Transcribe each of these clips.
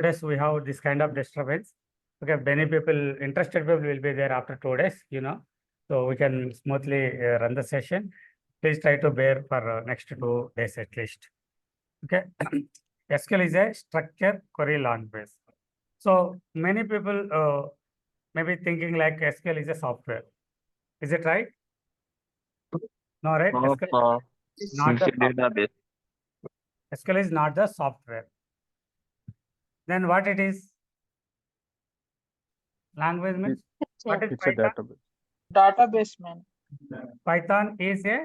days we have this kind of disturbance. Okay, many people, interested people will be there after 2 days, so we can smoothly run the session. Please try to bear for next 2 days at least. Okay, SQL is a structured query language. So many people may be thinking like SQL is a software. Is it right? No, right? No, SQL it's not the a software. database. SQL is not the software. Then what it is? Language means what is It's a Python? database. Database, man. Python is a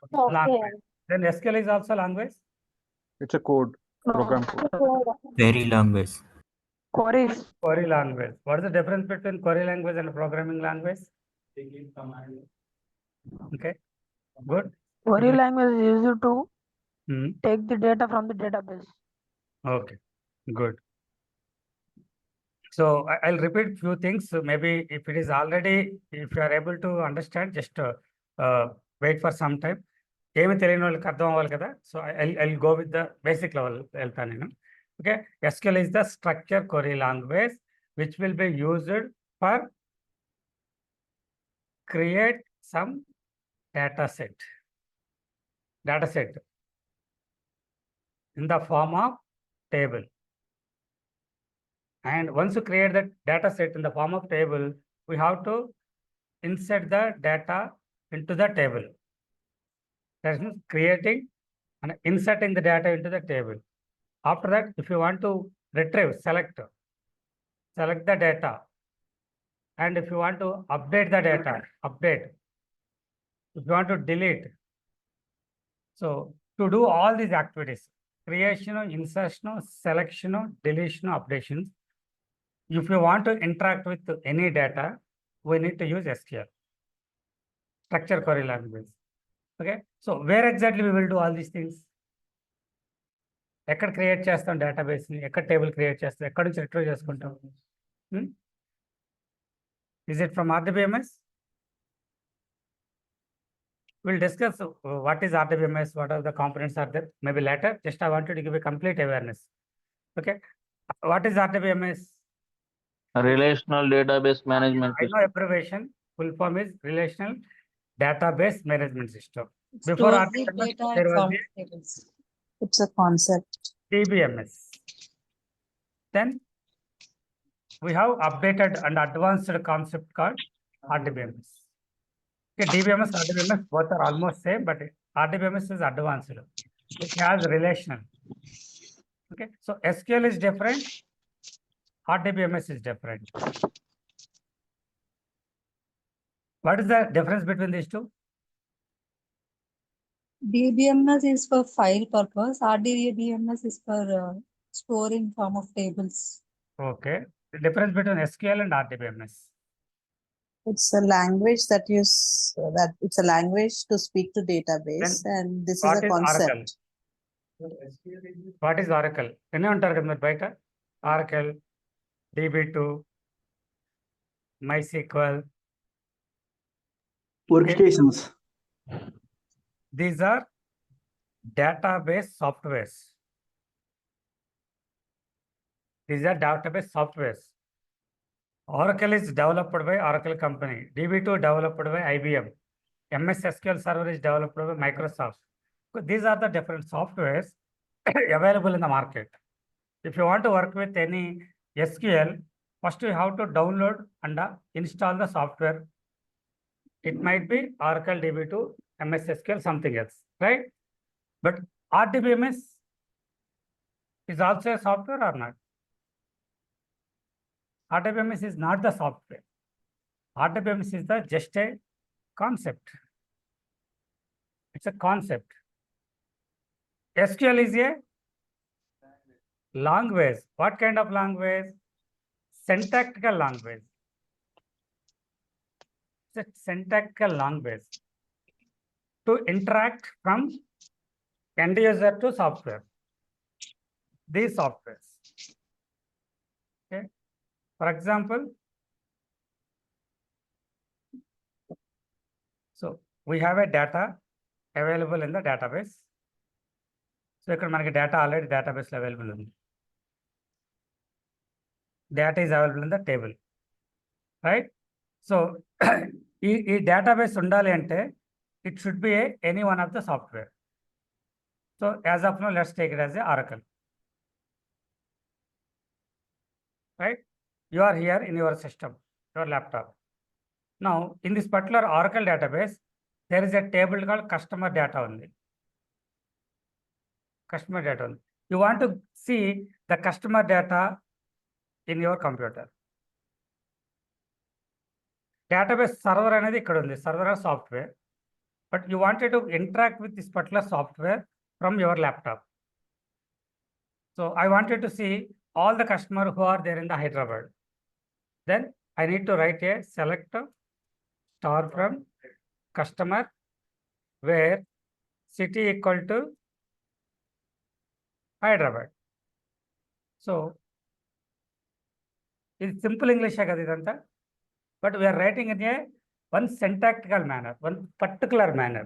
Okay. language. Then SQL is also language. It's a code, program code. Query language. Queries. Query language. What is the difference between query language and programming language? Okay, good. Query language is used to Hmm. take the data from the database. Okay, good. So I'll repeat few things. So maybe if it is already, if you are able to understand, just wait for some time. ఏమి తెలియని వాళ్ళకి అర్థం అవ్వాలి కదా. So I go with the basic level వెళ్తాను నేను. Okay, SQL is the structure query language which will be used for create some data set in the form of table. And once you create that data set in the form of table, we have to insert the data into the table. That means creating and inserting the data into the table. After that, if you want to retrieve, select the data. And if you want to update the data, update. If you want to delete. So to do all these activities, creation, insertion, selection, deletion, updations, if you want to interact with any data, we need to use SQL, structure query language. Okay, so where exactly we will do all these things? ఎక్కడ create చేస్తాం డేటాబేస్ని, ఎక్కడ table create చేస్తాం, ఎక్కడ నుంచి retrieve చేసుకుంటాం? Is it from RDBMS? We'll discuss what is RDBMS, what are the components are there, maybe later. Just I wanted to give a complete awareness. Okay, what is RDBMS? Relational database management I know system. abbreviation, full form is Relational Database Management System. It Before stores the RDBMS, data there in was form the of tables. It's a concept. DBMS. Then we have updated and advanced concept called RDBMS. Okay, DBMS, RDBMS, both are almost same, but RDBMS is advanced. It has relational. Okay, so SQL is different, RDBMS is different. What is the difference between these two? DBMS is for file purpose. RDBMS is for storing form of tables. Okay, the difference between SQL and RDBMS. It's a language that it's a language to speak to database, and this is What a is Oracle? concept. What is Oracle? ఎన్ని ఉంటారు కదా మీరు బయట? Oracle, DB2, MySQL. Workstations. These are database softwares. These are database softwares. Oracle is developed by Oracle company. DB2 developed by IBM. MS SQL Server is developed by Microsoft. So these are the different softwares available in the market. If you want to work with any SQL, first you have to download and install the software. It might be Oracle DB2, MS SQL, something else, right? But RDBMS is also a software or not? RDBMS is not the software. RDBMS is just a concept. It's a concept. SQL is a language. What kind of language? Syntactical language. It's a syntactical language to interact from end user to software. These softwares. Okay. For example, so we have a data available in the database. So ఇక్కడ మనకి data already డేటాబేస్లో available ఉంది. data is available in the table, right? So ఈ database ఉండాలి అంటే it should be any one of the software. So as of now, let's take it as a Oracle, right? You are here in your system, your laptop. Now, in this particular Oracle database, there is a table called customer data only. Customer data only. You want to see the customer data in your computer. Database server అనేది ఇక్కడ ఉంది, server or software. But you wanted to interact with this particular software from your laptop. So I wanted to see all the customers who are there in the Hyderabad. Then I need to write a select star from customer where city equal to Hyderabad. So it's simple English కదా ఇదంతా, but we are writing in a one syntactical manner, one particular manner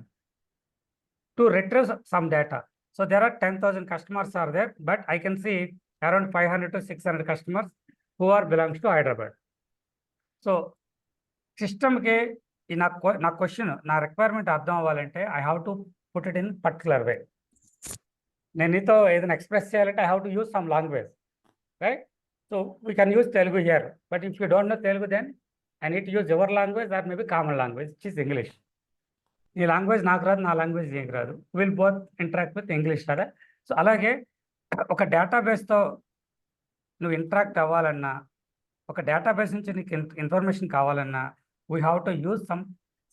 to retrieve some data. So there are 10,000 customers are there, but I can see around 500 to 600 customers who are belongs to Hyderabad. So system కి నా question, నా requirement అర్థం అవ్వాలంటే I have to put it in particular way. నేను నీతో ఏదైనా express చేయాలంటే I have to use some language, right? So we can use Telugu here, but if you don't know Telugu then I need to use your language or maybe common language which is English. నీ language నాకు రాదు, నా language నీకు రాదు, will both interact with English కదా. So అలాగే ఒక డేటాబేస్తో నువ్వు ఇంటరాక్ట్ అవ్వాలన్నా, ఒక డేటాబేస్ నుంచి నీకు ఇన్ఫర్మేషన్ కావాలన్నా, we have to use some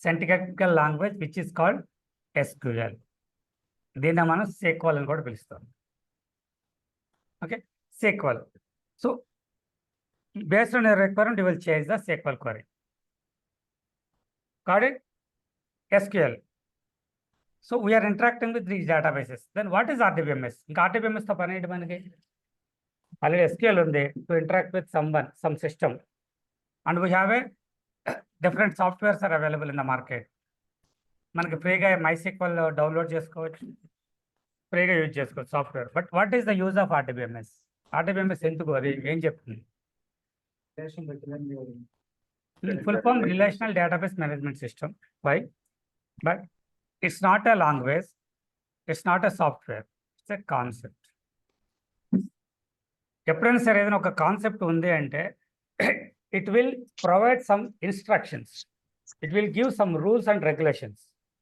syntactical language which is called SQL. దీన్ని మనం SQL అని కూడా పిలుస్తాం. Okay, SQL. So based on your requirement, you will change the SQL query. Got it? SQL. So we are interacting with these databases. Then what is RDBMS? ఇంకా RDBMS తో పని ఏంటి మనకి? ఆల్రెడీ SQL ఉంది to interact with someone, some system, and we have a different softwares are available in the market. మనకి ఫ్రీగా MySQL download చేసుకోవచ్చు, ఫ్రీగా యూజ్ చేసుకోవచ్చు software. But what is the use of RDBMS? RDBMS ఎందుకు, అది ఏం చెప్తుంది? Full form relational database management system. Why? But it's not a language, it's not a software, it's a concept. ఎప్పుడైనా సరే ఏదైనా ఒక కాన్సెప్ట్ ఉంది అంటే it will provide some instructions, it will give some rules and regulations,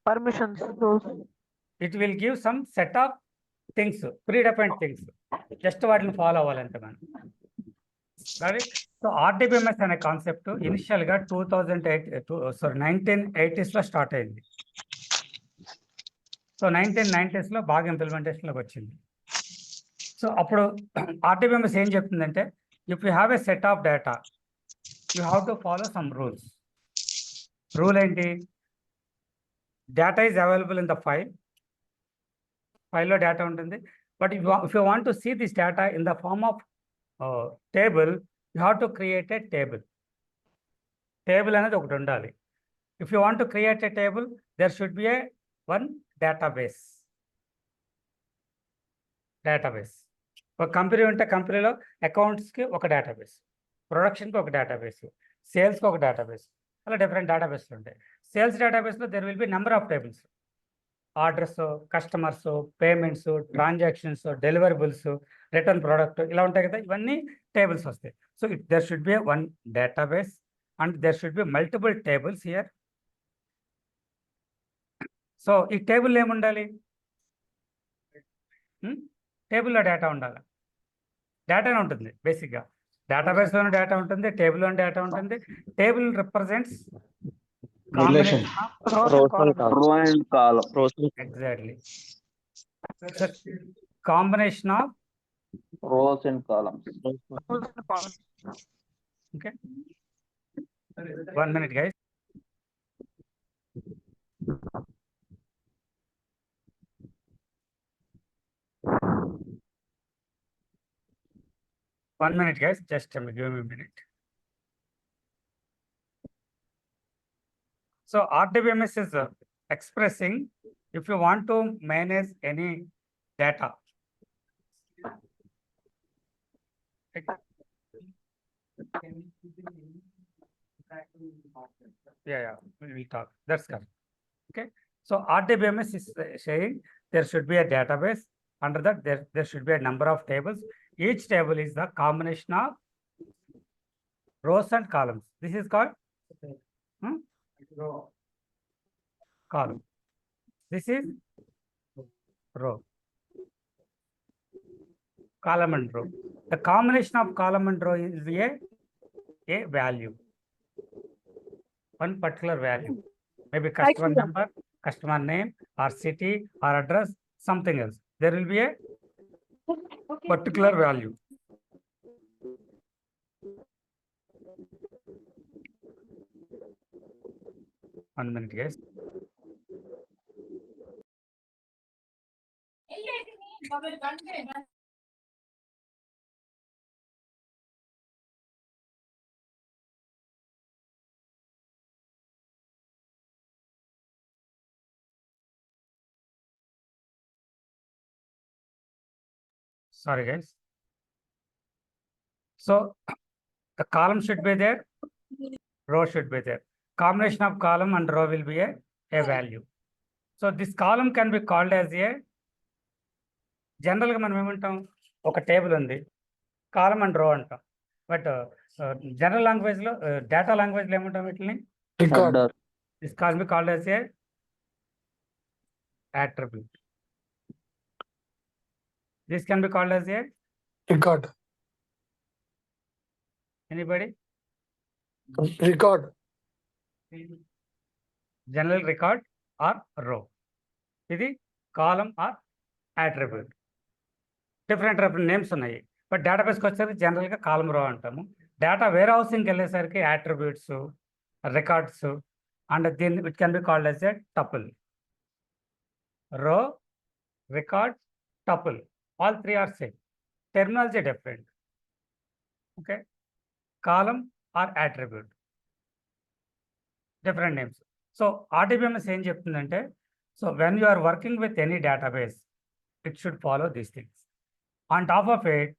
Permissions, rules. it will give some set of things, predefined things, just వాటిని follow అవ్వాలంటే మనం. So RDBMS అనే కాన్సెప్ట్ ఇనిషియల్గా 1980s లో స్టార్ట్ అయింది. So 1990s లో బాగా ఇంప్లిమెంటేషన్లోకి వచ్చింది. సో అప్పుడు RDBMS ఏం చెప్తుందంటే, if you have a set of data, you have to follow some rules. Rule ఏంటి? Data is available in the file. File లో డేటా ఉంటుంది. But if you want to see this data in the form of table, you have to create a table. Table అనేది ఒకటి ఉండాలి. If you want to create a table, there should be a one database. ఒక company ఉంటే కంపెనీలో అకౌంట్స్కి ఒక database, ప్రొడక్షన్కి ఒక database, సేల్స్కి ఒక database, అలా డిఫరెంట్ డేటాబేస్లు ఉంటాయి. సేల్స్ డేటాబేస్లో there will be number of tables, orders, customers, payments, transactions, deliverables, return product, ఇలా ఉంటాయి కదా, ఇవన్నీ టేబుల్స్ వస్తాయి. So there should be one database and there should be multiple tables here. So ఈ టేబుల్ ఏముండాలి? టేబుల్లో డేటా ఉండాలి. డేటానే ఉంటుంది బేసిక్గా. డేటాబేస్లోనే డేటా ఉంటుంది, టేబుల్లోనే డేటా ఉంటుంది. Table represents exactly combination of rows and columns. Okay, 1 minute guys. One minute guys, just give me a minute. So RDBMS is expressing if you want to manage any data. Yeah, we talk. That's correct. Okay. So RDBMS is saying there should be a database. Under that, there should be a number of tables. Each table is the combination of rows and columns. This is called column. This is row. Column and row. The combination of column and row is a value. One particular value. Maybe customer number, customer name, or city, or address, something else. There will be a particular value. One minute, guys. Sorry, guys. So the column should be there, row should be there. Combination of column and row will be a value. So this column can be called as a జనరల్గా మనం ఏమంటాం, ఒక table ఉంది, కాలం and రో అంటాం. But general లాంగ్వేజ్లో, data లాంగ్వేజ్లో ఏమంటాం వీటిని? Header. This call B called as A attribute. This can be called as a record. Anybody? Record. General record or row. ఇది column or attribute. Different names ఉన్నాయి. But డేటాబేస్కి వచ్చేసరికి జనరల్గా కాలం రో అంటాము. డేటా వేర్ హౌసింగ్కి వెళ్ళేసరికి అట్రిబ్యూట్స్, రికార్డ్స్, అండ్ దీన్ని it can be called as a tuple. Row, record, tuple, all three are same. Terminology different. Okay. Column or attribute. Different names. So RDBMS ఏం చెప్తుందంటే, so when you are working with any database, it should follow these things. On top of it,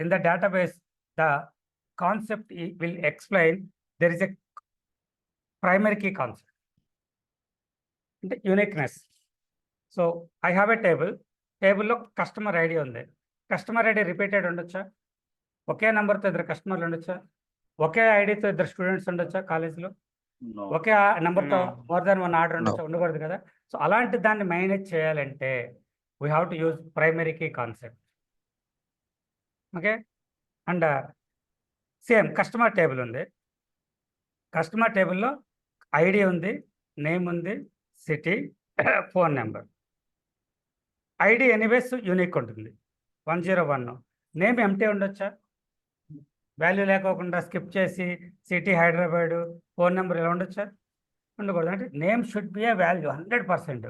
in the database, the concept will explain there is a primary key concept. The uniqueness. So I have a table. Table లో customer ID ఉంది. Customer ID repeated ఉండొచ్చా? ఒకే నెంబర్తో ఇద్దరు కస్టమర్లు ఉండొచ్చా? ఒకే ఐడితో ఇద్దరు students ఉండొచ్చా కాలేజ్లో? No. ఒకే నెంబర్తో మోర్ దాన్ వన్ ఆర్డర్ ఉండొచ్చా? ఉండకూడదు కదా. సో అలాంటి దాన్ని మేనేజ్ చేయాలంటే we have to use primary key concept. Okay. And same customer table ఉంది. కస్టమర్ టేబుల్లో ఐడి ఉంది, నేమ్ ఉంది, city, phone number. ID anyways unique ఉంటుంది, 101. నేమ్ ఎంటీ ఉండొచ్చా? వాల్యూ లేకోకుండా స్కిప్ చేసి సిటీ హైదరాబాదు, ఫోన్ నెంబర్ ఇలా ఉండొచ్చా? ఉండకూడదు. అంటే name should be a value 100%.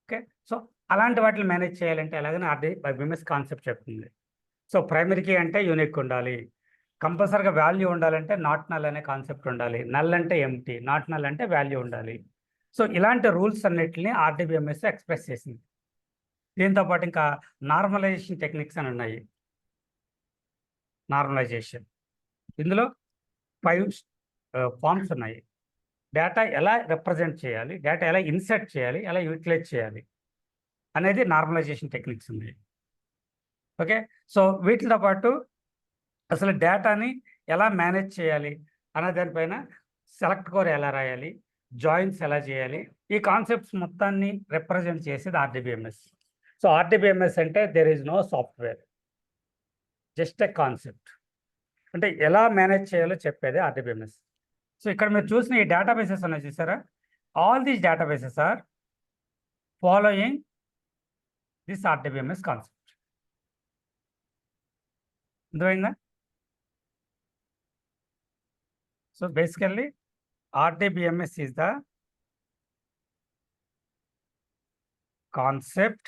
Okay. So అలాంటి వాటిని మేనేజ్ చేయాలంటే ఎలాగని RDBMS కాన్సెప్ట్ చెప్తుంది. సో ప్రైమరీ కీ అంటే యూనిక్ ఉండాలి, కంపల్సరీగా వాల్యూ ఉండాలంటే నాట్ నల్ అనే కాన్సెప్ట్ ఉండాలి, నల్ అంటే ఎంటీ, నాట్ నల్ అంటే వాల్యూ ఉండాలి. సో ఇలాంటి రూల్స్ అన్నిటిని RDBMS ఎక్స్ప్రెస్ చేసింది. దీంతో పాటు ఇంకా నార్మలైజేషన్ టెక్నిక్స్ అని ఉన్నాయి. నార్మలైజేషన్, ఇందులో 5 ఫార్మ్స్ ఉన్నాయి. డేటా ఎలా రిప్రజెంట్ చేయాలి, డేటా ఎలా ఇన్సర్ట్ చేయాలి, ఎలా యూటిలైజ్ చేయాలి అనేది నార్మలైజేషన్ టెక్నిక్స్ ఉన్నాయి. ఓకే. సో వీటితో పాటు అసలు డేటాని ఎలా మేనేజ్ చేయాలి అనే దానిపైన సెలెక్ట్ కోర్ ఎలా రాయాలి, జాయిన్స్ ఎలా చేయాలి, ఈ కాన్సెప్ట్స్ మొత్తాన్ని రిప్రజెంట్ చేసేది RDBMS. సో RDBMS అంటే there is no software, just a concept. అంటే ఎలా మేనేజ్ చేయాలో చెప్పేది RDBMS. సో ఇక్కడ మీరు చూసిన ఈ డేటాబేసెస్ ఉన్నాయి చూసారా, all these databases are following this RDBMS concept. అర్థమైందా? So basically RDBMS is the concept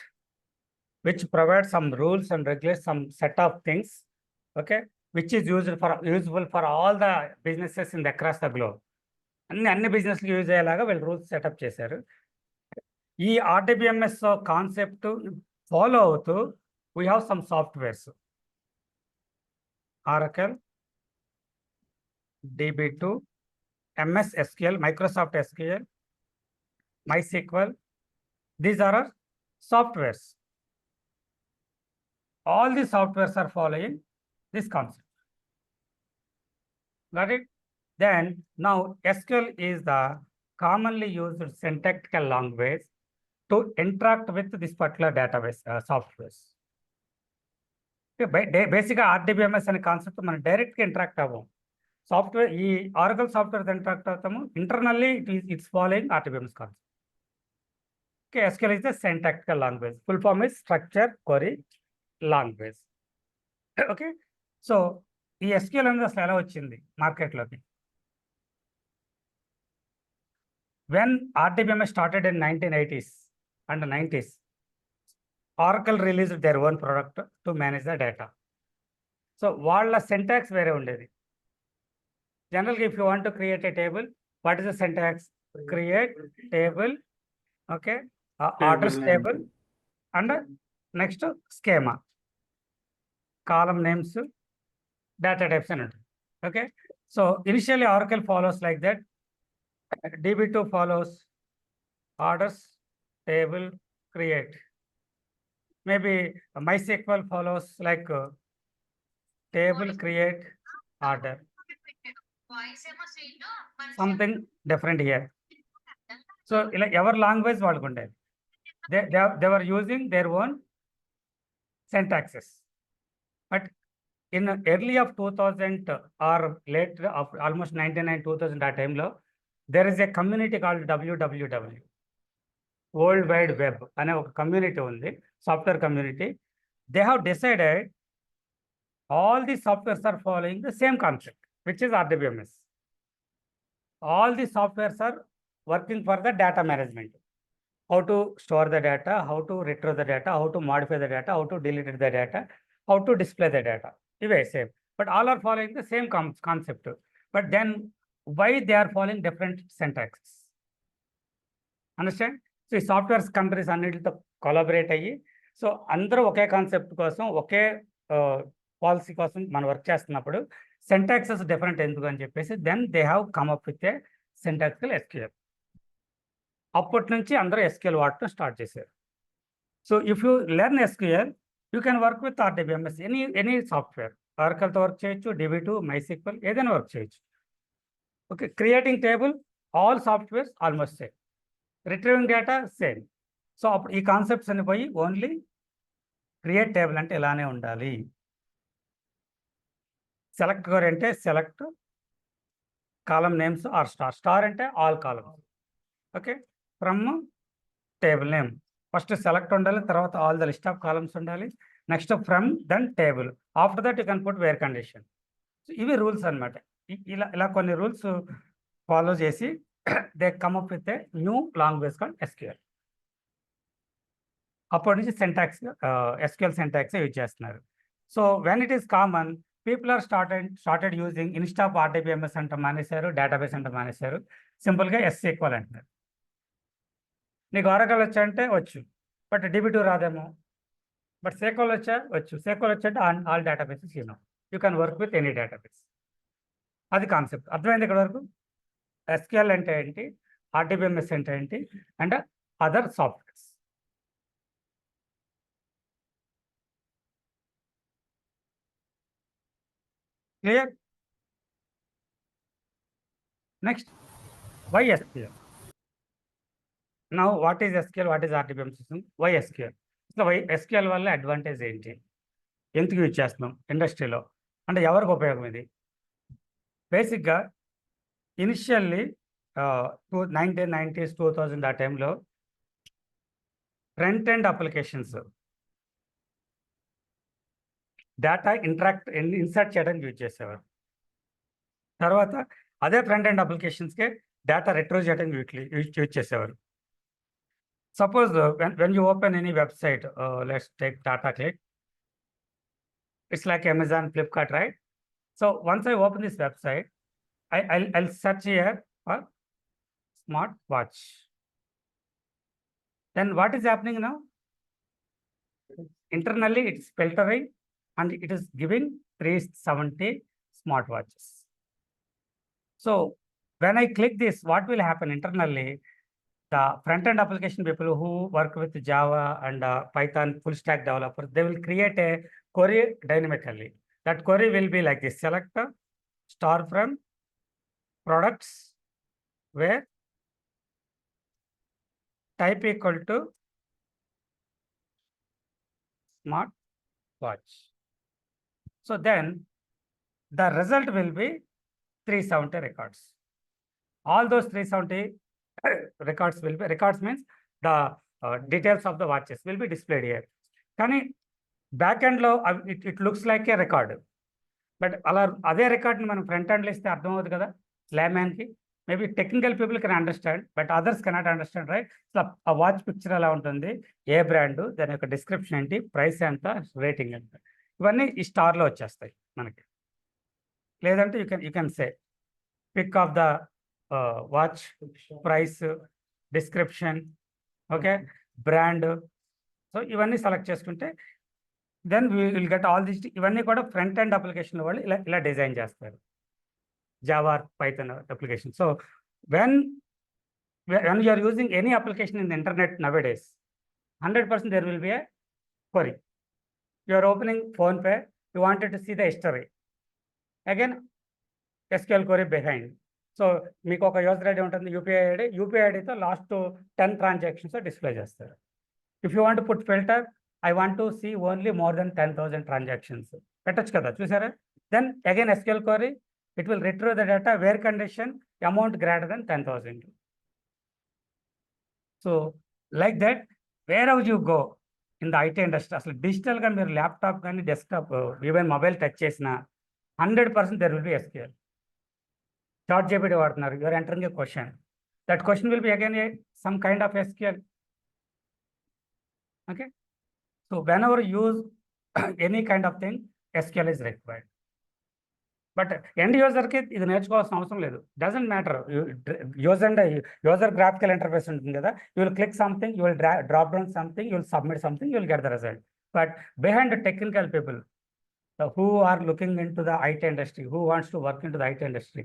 which provides some rules and regulates some set of things, okay, which is useful for all the businesses in the across the globe. అన్ని బిజినెస్లు use అయ్యేలాగా వీళ్ళు rules setup చేశారు. ఈ concept follow అవుతూ we have some softwares. Oracle, DB2, MS SQL, Microsoft SQL, MySQL. These are our softwares. All the softwares are following this concept. Got it? Then now SQL is the commonly used syntactical language to interact with this particular database softwares. బేసిక్గా RDBMS అనే concept మనం డైరెక్ట్గా interact అవ్వం. Software ఈ Oracle software interact అవుతాము. Internally it's following RDBMS concept. Okay, SQL is the syntactical language. Full form is structure query language. Okay, so ఈ SQL అనేది అసలు ఎలా వచ్చింది మార్కెట్లోకి? When RDBMS started in 1980s and 90s, Oracle released their own product to manage the data. So వాళ్ళ syntax వేరే ఉండేది. Generally, if you want to create a table, what is the syntax? Create table, okay, orders table, and next schema, column names, data types and all. Okay, so initially Oracle follows like that. DB2 follows orders table create. Maybe MySQL follows like table create order. Something different here. So our language valukunde. They were using their own syntaxes. But in early of 2000 or late of almost 99-2000 that time lo, there is a community called WWW. World Wide Web అనే ఒక community ఉంది, software community. They have decided all the softwares are following the same concept, which is RDBMS. All the softwares are working for the data management. How to store the data, how to retrieve the data, how to modify the data, how to delete the data, how to display the data. ఇవే same, but all are following the same concept. But then why they are following different syntaxes? Understand? So ఈ softwares companies అన్నిటితో collaborate అయ్యి, so అందరూ ఒకే concept కోసం, ఒకే policy కోసం మనం work చేస్తున్నప్పుడు syntaxes different ఎందుకు అని చెప్పేసి then they have come up with a syntactical SQL. అప్పటి నుంచి అందరూ ఎస్క్యూఎల్ వాడటం స్టార్ట్ చేశారు. So if you learn SQL, you can work with RDBMS, any software. ఆర్కల్తో వర్క్ చేయొచ్చు, DB2, MySQL, ఏదైనా వర్క్ చేయొచ్చు. Okay, creating table, all softwares almost same. Retrieving data same. So అప్పుడు ఈ కాన్సెప్ట్స్ అని పోయి ఓన్లీ క్రియేట్ టేబుల్ అంటే ఇలానే ఉండాలి. సెలెక్ట్ క్వరీ అంటే select column names or star. Star అంటే all columns. Okay, from table name first select ఉండాలి, తర్వాత all the list of columns ఉండాలి, next from then table, after that you can put where condition. So ఇవి rules అనమాట. ఇలా కొన్ని rules follow చేసి they come up with a new language called SQL. అప్పటి నుంచి సింటాక్స్ SQL సింటాక్స్ యూజ్ చేస్తున్నారు. So when it is common, people are started using instead of RDBMS అంటే మానేశారు, డేటాబేస్ అంటే మానేశారు, సింపుల్గా SQL అంటున్నారు. నీకు ఆరకల్ వచ్చా అంటే వచ్చు, బట్ DB2 రాదేమో. బట్ SQL వచ్చు. SQL వచ్చంటే all databases you can work with any database. అది కాన్సెప్ట్. అర్థమైంది ఇక్కడ వరకు? SQL అంటే ఏంటి, ఆర్డిబిఎంఎస్ అంటే ఏంటి, and other softwares. Clear? Next, why SQL? Now what is SQL, what is RDBMS system, why SQL? అసలు SQL వల్ల అడ్వాంటేజ్ ఏంటి, ఎందుకు యూజ్ చేస్తున్నాం ఇండస్ట్రీలో, అంటే ఎవరికి ఉపయోగం ఇది? బేసిక్గా ఇనిషియల్లీ 1990s 2000 ఆ టైంలో front end applications data insert చేయడానికి యూజ్ చేసేవారు. తర్వాత అదే ఫ్రంట్ ఎండ్ అప్లికేషన్స్కే డేటా రిట్రీవ్ చేయడానికి యూజ్ చేసేవారు. Suppose when you open any website, let's take Tata click, it's like Amazon, Flipkart, right? So once I open this website, I'll search here for smart watch. Then what is happening now? Internally, it's filtering and it is giving 370 smartwatches. So when I click this, what will happen internally? The front-end application people who work with Java and Python full stack developers, they will create a query dynamically. That query will be like this: select a star from products where type equal to smart watch. So then the result will be 370 records. All those 370 records will be, records means the details of the watches will be displayed here. కానీ back ఎండ్లో it looks like a record, but అలా అదే రికార్డ్ని మనం front ఎండ్లో ఇస్తే అర్థమవుతుంది కదా ల్యామ్యాన్కి. Maybe technical people can understand, but others cannot understand, right? ఆ వాచ్ పిక్చర్ ఎలా ఉంటుంది, ఏ బ్రాండ్, దాని యొక్క డిస్క్రిప్షన్ ఏంటి, ప్రైస్ ఎంత, రేటింగ్ ఎంత, ఇవన్నీ ఈ స్టార్లో వచ్చేస్తాయి మనకి. లేదంటే you can say pick of the watch, price, description, okay, brand. So ఇవన్నీ సెలెక్ట్ చేసుకుంటే then we will get all this. ఇవన్నీ కూడా ఫ్రంట్ ఎండ్ అప్లికేషన్ వాళ్ళు ఇలా డిజైన్ చేస్తారు, Java, Python application. So when you are using any application in the internet nowadays, 100% there will be a query. You are opening PhonePe, you wanted to see the history. Again, SQL query behind. So మీకు ఒక user ID ఉంటుంది, UPI ఐడితో last 10 transactions display చేస్తారు. If you want put filter, I want to see only more than 10,000 transactions పెట్టచ్చు కదా, చూసారా? Then again SQL query, it will retrieve the data where condition amount greater than 10,000. So like that, wherever you go in the IT industry, అసలు డిజిటల్గా మీరు laptop కానీ desktop even mobile touch చేసిన 100% there will be SQL. ChatGPT వాడుతున్నారు, you are entering a question. That question will be again some kind of SQL. Okay, so whenever you use any kind of thing, SQL is required. But end యూజర్కి ఇది నేర్చుకోవాల్సిన అవసరం లేదు, doesn't matter. User graphical interface ఉంటుంది కదా, you will click something, you will drop down something, you will submit something, you will get the result. But behind technical people who are looking into the IT industry, who wants to work into the IT industry,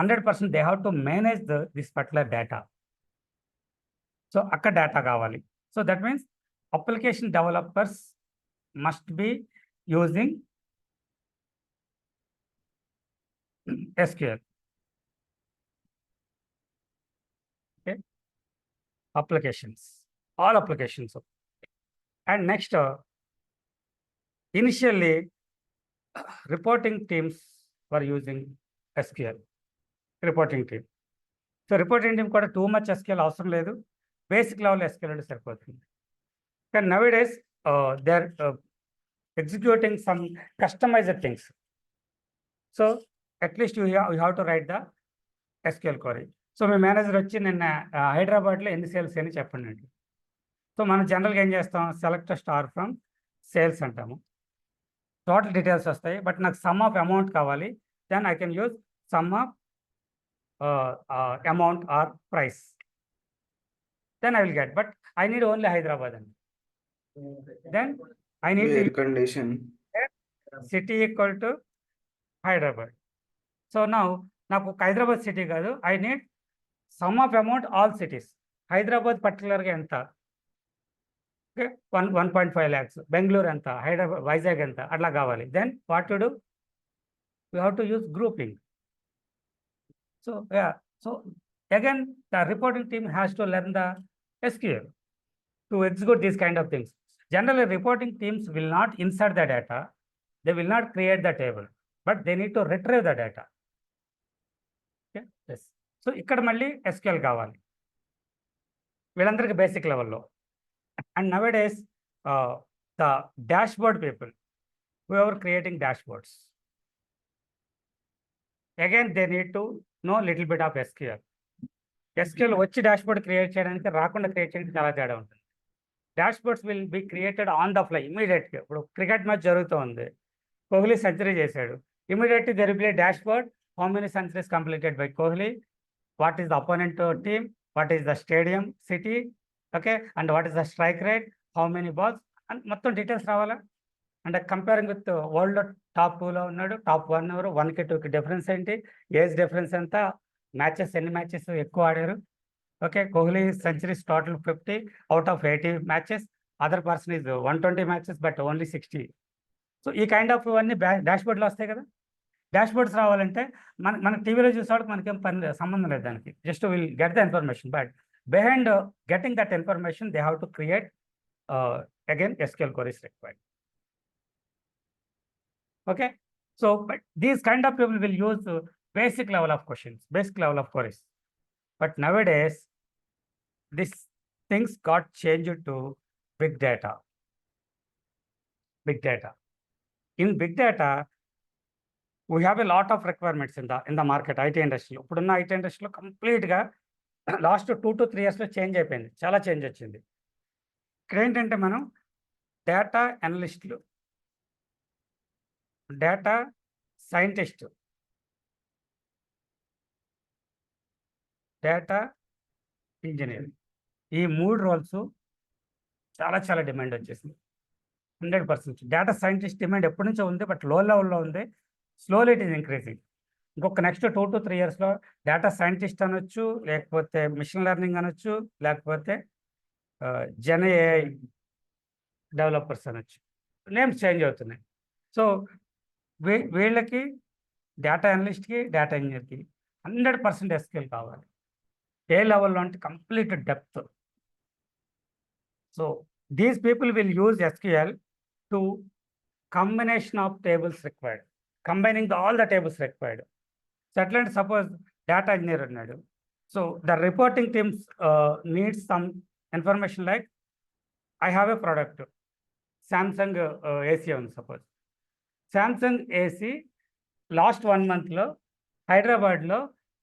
100% they have to manage this particular data. So akka data kavali. So that means application developers must be using SQL. Okay, applications, all applications. And next, initially reporting teams were using SQL. Reporting team. So reporting team కూడా too much SQL అవసరం లేదు, basic level SQL అంటే సరిపోతుంది. కానీ nowadays they are executing some customized things. So at least you have to write the SQL query. So me manager వచ్చి నిన్న హైదరాబాద్లో ఎన్ని సేల్స్ అని చెప్పండి. సో మనం జనరల్గా ఏం చేస్తాం, సెలెక్ట్ స్టార్ ఫ్రమ్ సేల్స్ అంటాము, టోటల్ డీటెయిల్స్ వస్తాయి, బట్ నాకు సమ్ ఆఫ్ అమౌంట్ కావాలి. Then I can use sum of amount or price, then I will get. But I need only Hyderabad అండి. Then I need condition city equal to Hyderabad. So నాకు Hyderabad city కాదు, I need sum of amount all cities. Hyderabad పర్టికులర్గా ఎంత, okay, 1.5 lakhs. Bengaluru ఎంత, హైదరాబాద్, వైజాగ్ ఎంత, అట్లా కావాలి. Then what to do, you have to use grouping. So so again the reporting team has to learn the SQL to execute these kind of things. Generally, reporting teams will not insert the data, they will not create the table, but they need to retrieve the data. Okay, yes. So ఇక్కడ మళ్ళీ SQL కావాలి వీళ్ళందరికీ basic లెవెల్లో. And nowadays, the dashboard people, whoever creating dashboards, again they need to know little bit of SQL. SQL వచ్చి dashboard create చేయడానికి రాకుండా create చేయడానికి చాలా తేడా ఉంటుంది. Dashboards will be created on the fly ఇమీడియట్గా. ఇప్పుడు క్రికెట్ మ్యాచ్ జరుగుతుంది, కోహ్లీ సెంచరీ చేశాడు, immediately there will be dashboard, how many centuries completed by Kohli, what is the opponent team, what is the stadium city, okay, and what is the strike rate, how many balls, and మొత్తం details రావాలా. అంటే comparing with world top 2లో ఉన్నాడు, top 1 ఎవరు, 1కి 2కి difference ఏంటి, age difference ఎంత, మ్యాచెస్ ఎన్ని మ్యాచెస్ ఎక్కువ ఆడారు. Okay, Kohli centuries total 50 out of 80 matches, other person is 120 matches but only 60. So ఈ కైండ్ ఆఫ్ అన్ని డాష్ బోర్డ్లో వస్తాయి కదా. డాష్ బోర్డ్స్ రావాలంటే మన టీవీలో చూసేవాడికి మనకేం సంబంధం లేదు దానికి, just will get the information. But behind getting that information they have to create again SQL queries required. Okay, so but these kind of people will use basic level of questions, basic level of queries. But nowadays these things got changed to big data. Big data. In big data, we have a lot of requirements in the market, IT industry. ఇప్పుడున్న IT ఇండస్ట్రీలో కంప్లీట్గా last 2 to 3 yearsలో change అయిపోయింది, చాలా change వచ్చింది. ఇక్కడ ఏంటంటే మనం data అనలిస్టులు, డేటా సైంటిస్ట్, డేటా ఇంజనీర్, ఈ 3 రోల్స్ చాలా చాలా డిమాండ్ వచ్చేసింది. 100%. డేటా సైంటిస్ట్ డిమాండ్ ఎప్పటి నుంచో ఉంది, బట్ లో లెవెల్లో ఉంది. Slowly it is increasing. ఇంకొక నెక్స్ట్ 2 to 3 yearsలో డేటా సైంటిస్ట్ అనొచ్చు, లేకపోతే మిషన్ లెర్నింగ్ అనొచ్చు, లేకపోతే జెన్ ఏఐ డెవలపర్స్ అనొచ్చు, నేమ్స్ చేంజ్ అవుతున్నాయి. సో వీళ్ళకి, డేటా అనలిస్ట్కి, డేటా ఇంజనీర్కి 100% SQL కావాలి. ఏ లెవెల్లో అంటే complete depth. So these people will use SQL to combination of tables required, combining all the tables required. So అట్లాంటి సపోజ్ డేటా ఇంజనీర్ ఉన్నాడు. So the reporting teams needs some information like I have a product, Samsung AC ఉంది suppose. Samsung AC last 1 monthలో హైదరాబాద్లో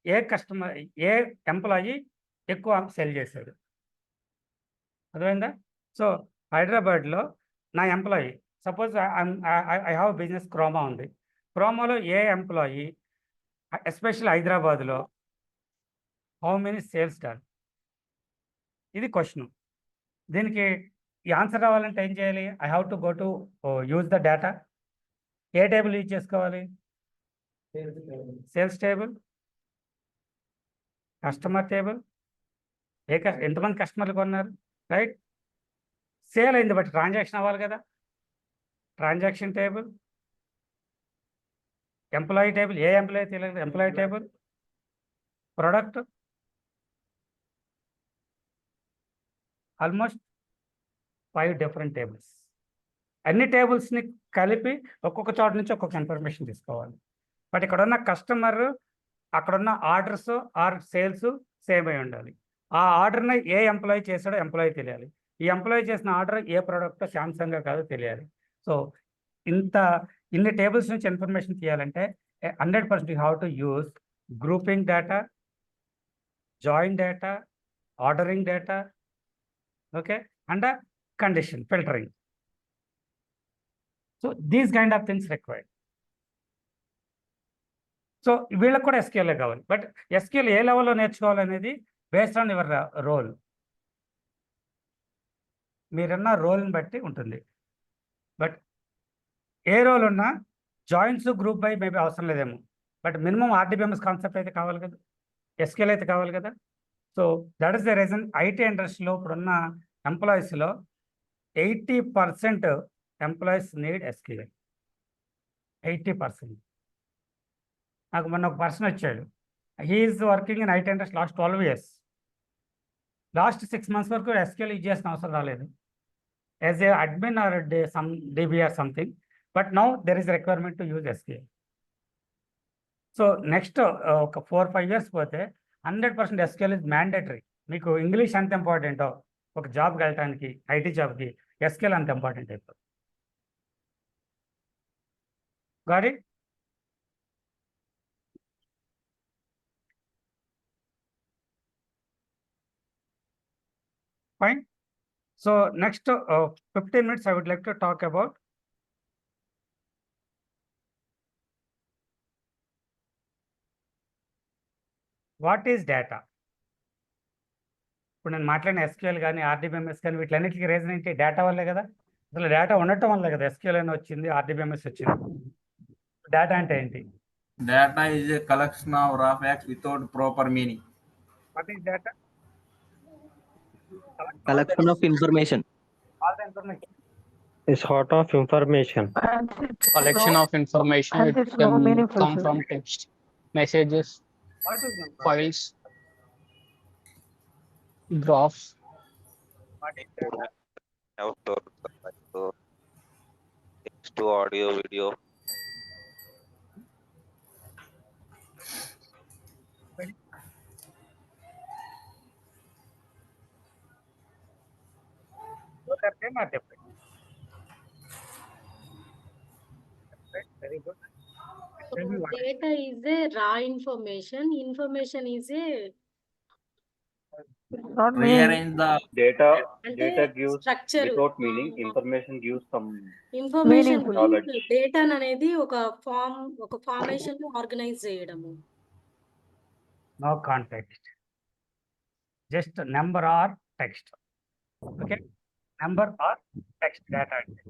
ఏ employee ఎక్కువ cell చేశాడు, అర్థమైందా? So హైదరాబాద్లో నా employee, suppose I have business Croma ఉంది, క్రోమాలో ఏ ఎంప్లాయీ ఎస్పెషల్ హైదరాబాద్లో హౌ మెనీ సేల్స్ డన్, ఇది క్వశ్చన్. దీనికి ఈ ఆన్సర్ రావాలంటే ఏం చేయాలి? I have to go to use the data. A table use చేసుకోవాలి? సేల్స్ టేబుల్, కస్టమర్ టేబుల్, ఎంతమంది కస్టమర్లు కొన్నారు, రైట్? సేల్ అయింది బట్ ట్రాన్సాక్షన్ అవ్వాలి కదా, ట్రాన్సాక్షన్ టేబుల్, ఎంప్లాయీ టేబుల్, ఏ ఎంప్లాయీ తెలియదు, employee table, product, almost 5 different tables. అన్ని టేబుల్స్ని కలిపి ఒక్కొక్క చోట నుంచి ఒక్కొక్క ఇన్ఫర్మేషన్ తీసుకోవాలి. బట్ ఇక్కడ ఉన్న కస్టమర్, అక్కడున్న ఆర్డర్స్ ఆర్ సేల్స్ సేమ్ అయి ఉండాలి. ఆ ఆర్డర్ని ఏ ఎంప్లాయీ చేశాడో ఎంప్లాయీ తెలియాలి. ఈ ఎంప్లాయీ చేసిన ఆర్డర్ ఏ ప్రోడక్ట్, శాంసంగ్ కాదో తెలియాలి. సో ఇన్ని టేబుల్స్ నుంచి ఇన్ఫర్మేషన్ తీయాలంటే 100% you have to use grouping data, join data, ordering data, okay, and condition filtering. So these kind of things required. So వీళ్ళకి కూడా SQL కావాలి. బట్ SQL ఏ లెవెల్లో నేర్చుకోవాలనేది బేస్డ్ ఆన్ యువర్ రోల్, మీరున్న రోల్ని బట్టి ఉంటుంది. బట్ ఏ రోల్ ఉన్నా joins group by maybe అవసరం లేదేమో, బట్ మినిమం RDBMS కాన్సెప్ట్ అయితే కావాలి కదా, SQL అయితే కావాలి కదా. So that is the reason IT ఇండస్ట్రీలో ఇప్పుడున్న ఎంప్లాయీస్లో 80% ఎంప్లాయీస్ నీడ్ SQL. 80%. నాకు మొన్న ఒక పర్సన్ వచ్చాడు, he is working in IT industry last 12 years. Last 6 months వరకు SQL యూజ్ చేసిన అవసరం రాలేదు, as a admin or some DB or something. But now there is requirement to use SQL. So next ఒక 4-5 years పోతే 100% SQL is mandatory. మీకు English ఎంత ఇంపార్టెంటో ఒక జాబ్కి వెళ్ళటానికి, IT జాబ్కి SQL అంత ఇంపార్టెంట్ అయిపోతుంది. Got it? Fine. So next 15 minutes I would like to talk about what is data. ఇప్పుడు నేను మాట్లాడిన SQL కానీ RDBMS కానీ వీటిలన్నిటికీ రీజన్ ఏంటి? డేటా వల్లే కదా. అసలు డేటా ఉండటం వల్ల కదా ఎస్క్యూఎల్ అని వచ్చింది, ఆర్డిబిఎంఎస్ వచ్చింది. డేటా అంటే ఏంటి? Data is a collection of raw facts without proper meaning. What is data? Collection of information. All the information. A sort of information. And it's Collection no, of information. and It it's no can meaningful, come sir. from text, messages, what is files, graphs. What is data? outdoor, text, audio, video. Both are same or different? Right, very good. Tell me what is Data is a raw information. Information is a It's not meaning. Rearrange the Data అంటే structure. without meaning, information gives some Information Meaningful. knowledge. Data అనేది ఒక formation organise చేయడము. no context, just number or text. Okay, number or text data ante.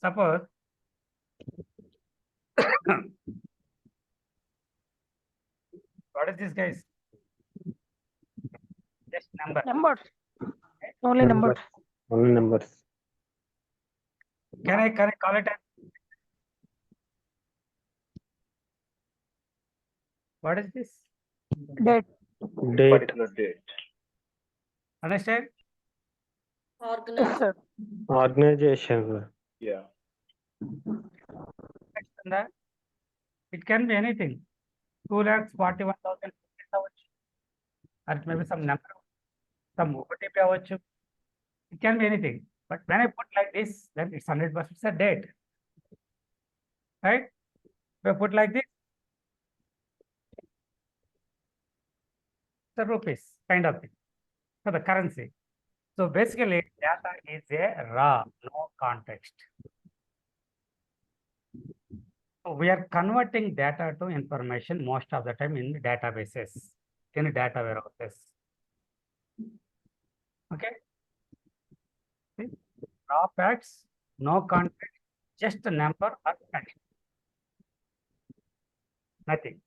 Suppose what is this, guys? Just number. Numbers. Only numbers. Only numbers. Can I call it as what is this? Date. Date. Particular date. Understand? Yes, organise sir. Organization. Yeah. Text ఉందా? It can be anything. 2,41,000 అవ్వచ్చు. or it may be some number, some OTP అవ్వచ్చు. It can be anything. But when I put like this, then it's 100% it's a date. Right? If I put like this, the rupees kind of thing. So the currency. So basically, data is a raw, no context. So we are converting data to information most of the time in databases, in data warehouses. Okay. See? Raw facts, no context, just a number or text. Nothing.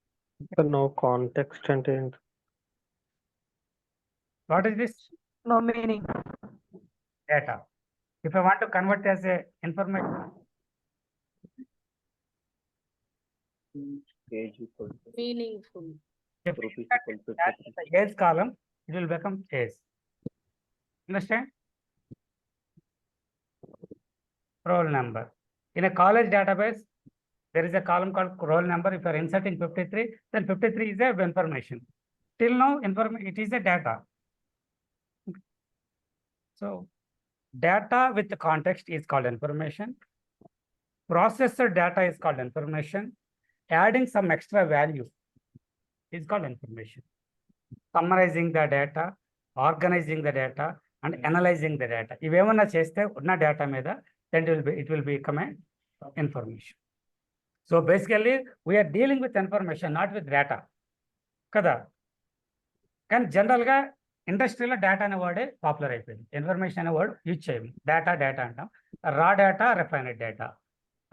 No context అంటే ఏంటి? What is this? No meaning. Data. If I want to convert as a information, Age equal to meaningful. if I rupees insert equal to that in the age column, it will become age. Understand? Roll number. In a college database, there is a column called roll number. If you are inserting 53, then 53 is a information. Till now, it is a data. So, data with the context is called information. Processor data is called information. Adding some extra value is called information. Summarizing the data, organizing the data, and analyzing the data. ఇవేమన్నా చేస్తే ఉన్న data మీద then it will become a information. So basically, we are dealing with information, not with data. కదా? కానీ జనరల్గా ఇండస్ట్రీలో data అనే వర్డే popular అయిపోయింది. ఇన్ఫర్మేషన్ అనే వర్డ్ యూజ్ చేయము. డేటా అంటాం. Raw data, refined data,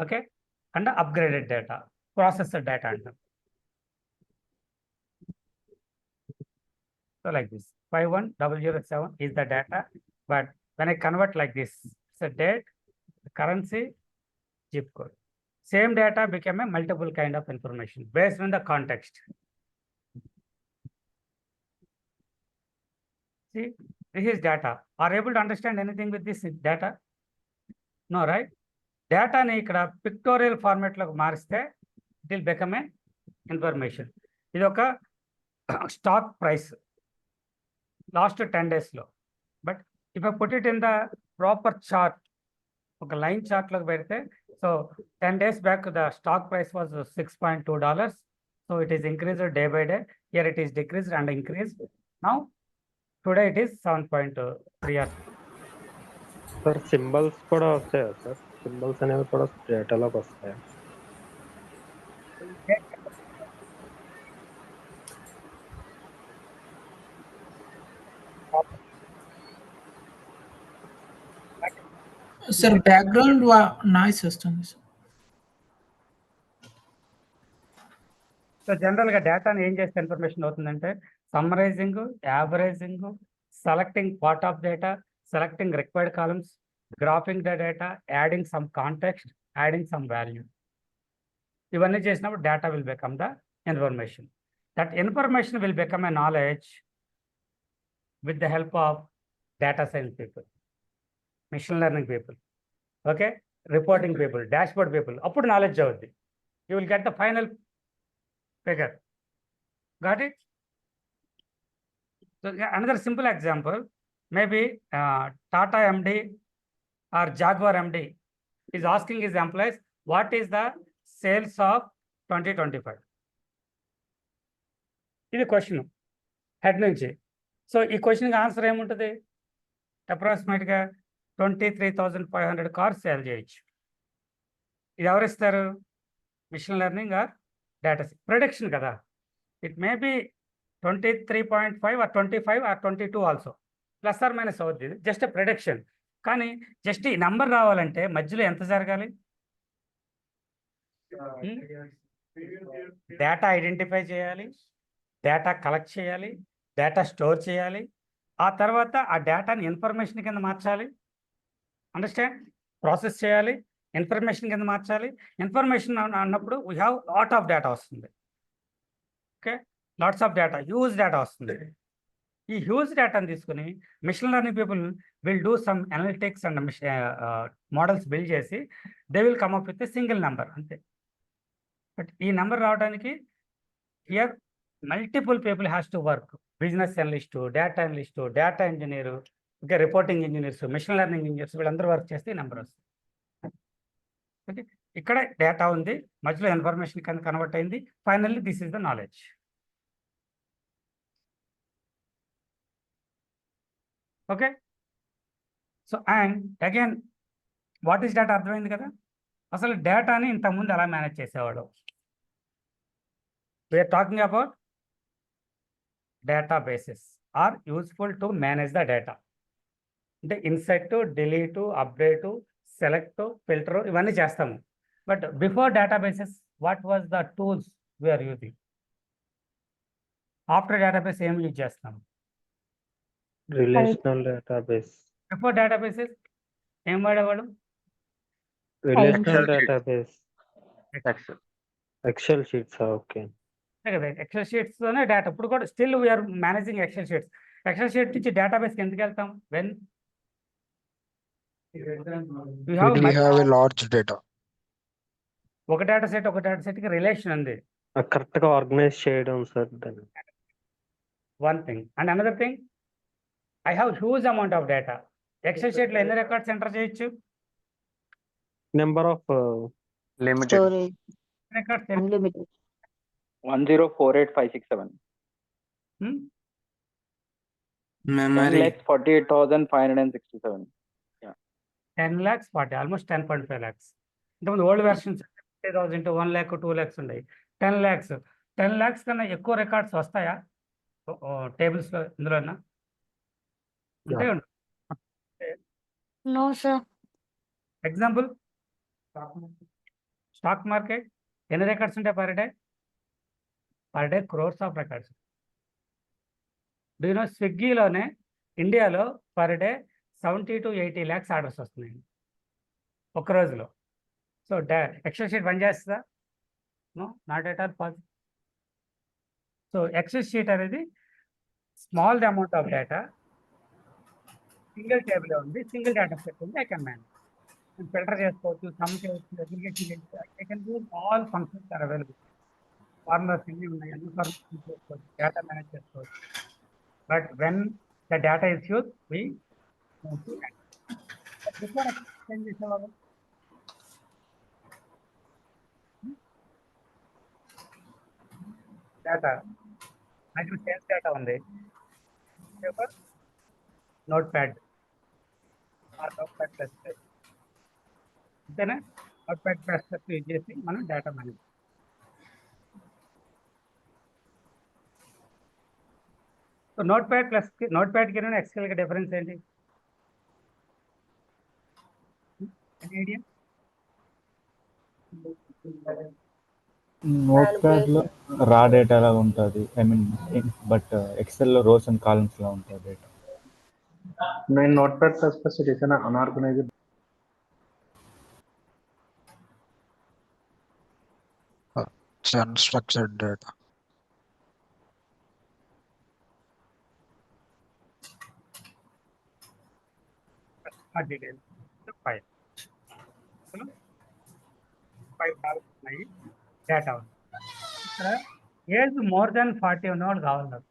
okay, and upgraded data, processor data అంటాం. So like this, 51007 is the data, but when I convert like this, it's a date, currency, zip code. Same data became a multiple kind of information based on the context. See, this is data. Are you able to understand anything with this data? No, right? Data ni ikkada pictorial format lo mariste, it will become a information. ఇది ఒక stock price last 10 days lo. But if I put it in the proper chart, ఒక line chart లోకి పెడితే, so 10 days back the stock price was $6.2. So it is increased day by day. Here it is decreased and increased. Now today it is 7.3. Sir symbols కూడా వస్తాయా sir? Symbols అనేవి కూడా డేటాలోకి వస్తాయా? Sir background noise వస్తుంది sir. So జనరల్గా డేటాని ఏం చేస్తే ఇన్ఫర్మేషన్ అవుతుందంటే summarising, averaging, selecting part of data, selecting required columns, graphing the data, adding some context, adding some value. ఇవన్నీ చేసినప్పుడు data will become the information. That information will become a knowledge with the help of data science people, machine learning people, okay, reporting people, dashboard people. అప్పుడు knowledge అవుద్ది. You will get the final figure. Got it? So another simple example, maybe Tata MD or Jaguar MD is asking his employees, what is the sales of 2025? ఇది question head నుంచి. So ఈ క్వశ్చన్కి answer ఏముంటుంది? అప్రాక్సిమేట్గా 23,500 cars sale చేయొచ్చు. ఇది ఎవరిస్తారు? Machine learning or data prediction కదా. It may be 23.5 or 25 or 22 also, plus or minus అవుద్ది. Just prediction. కానీ జస్ట్ ఈ నెంబర్ రావాలంటే మధ్యలో ఎంత జరగాలి? డేటా ఐడెంటిఫై చేయాలి, డేటా కలెక్ట్ చేయాలి, డేటా స్టోర్ చేయాలి, ఆ తర్వాత ఆ డేటాని ఇన్ఫర్మేషన్ కింద మార్చాలి. అండర్స్టాండ్? ప్రాసెస్ చేయాలి, ఇన్ఫర్మేషన్ కింద మార్చాలి. ఇన్ఫర్మేషన్ అన్నప్పుడు we have lot of data వస్తుంది. Okay, lots of data, huge data వస్తుంది. ఈ హ్యూజ్ డేటాని తీసుకుని machine learning people will do some analytics and models build చేసి they will come up with a single number, అంతే. But ఈ number రావడానికి here multiple people has to work. Business analyst, data analyst, data engineer, okay, reporting engineers, machine learning engineers, వీళ్ళందరూ work చేస్తే ఈ number వస్తుంది. Okay, ఇక్కడ data ఉంది, మధ్యలో ఇన్ఫర్మేషన్ కింద కన్వర్ట్ అయింది. Finally this is the knowledge. Okay, so and again what is data అర్థమైంది కదా. అసలు డేటాని ఇంతకుముందు ఎలా మేనేజ్ చేసేవాడు? We are talking about databases are useful to manage the data. అంటే insert, delete, update, select, filter ఇవన్నీ చేస్తాము. But before databases what was the tools we are using? After database ఏం యూజ్ చేస్తాము? Relational database. బిఫోర్ డేటాబేసెస్ ఏం వాడేవాడు? Relational database. Excel sheets. Okay కదా, Excel sheets తోనే data. ఇప్పుడు కూడా still we are managing excel sheets. Excel sheet నుంచి డేటాబేస్కి ఎందుకు వెళ్తాం? When we have a large data. ఒక డేటా సెట్కి రిలేషన్ ఉంది. కరెక్ట్ గా ఆర్గనైజ్ చేయడం సార్ దాన్ని. One thing. And another thing, I have huge amount of data. Excel షీట్లో ఎన్ని రికార్డ్స్ ఎంటర్ చేయొచ్చు? Number of limited records 1048567. Memory 10,48,567. 10 lakhs 40, almost 10.5 lakhs. ఇంతకుముందు ఓల్డ్ వెర్షన్స్ 50,000 1 lakh 2 lakhs ఉన్నాయి. 10 lakhs. 10 lakhs కన్నా ఎక్కువ రికార్డ్స్ వస్తాయా టేబుల్స్లో? ఇందులోనా ఉంటాయి? No, sir. Example, stock market ఎన్ని రికార్డ్స్ ఉంటాయి per day? Per day crores of records. Do you know స్విగ్గీలోనే ఇండియాలో per day 70 to 80 lakhs orders వస్తున్నాయి ఒక్క రోజులో. సో ఎక్సెల్ షీట్ పని చేస్తుందా? No, not at all possible. So Excel sheet అనేది small the amount of data, single table ఉంది, single data set ఉంది. ఐ కెన్ మేనేజ్, ఫిల్టర్ చేసుకోవచ్చు, సమ్ చేయవచ్చు, అగ్రిగేషన్ చేయవచ్చు. I can do all functions are available. Formulas ఎన్ని ఉన్నాయి, అన్ని formulas చేసుకోవచ్చు, డేటా మేనేజ్ చేసుకోవచ్చు. But when the data is use we చేసేవాళ్ళు డేటా నాకు సేల్స్ డేటా ఉంది, నోట్ ప్యాడ్ ప్లస్ అంతేనా? నోట్ ప్యాడ్ ప్లస్ యూజ్ చేసి మనం డేటా మేనేజ్. సో నోట్ ప్యాడ్కి ఎక్సెల్కి డిఫరెన్స్ ఏంటి? మీడియం నోట్ ప్యాడ్ లో రా డేటా లాగా ఉంటుంది. ఐ మీన్ బట్ ఎక్సెల్ లో రోస్ అండ్ కాలమ్స్ లా ఉంటుంది data. No, in Notepad++, it is an unorganized. It's unstructured data. Details 5 columns ఉన్నాయి, డేటా ఉంది. ఇక్కడ ఏజ్ మోర్ దాన్ 40 ఉన్నవాళ్ళు కావాలి నాకు.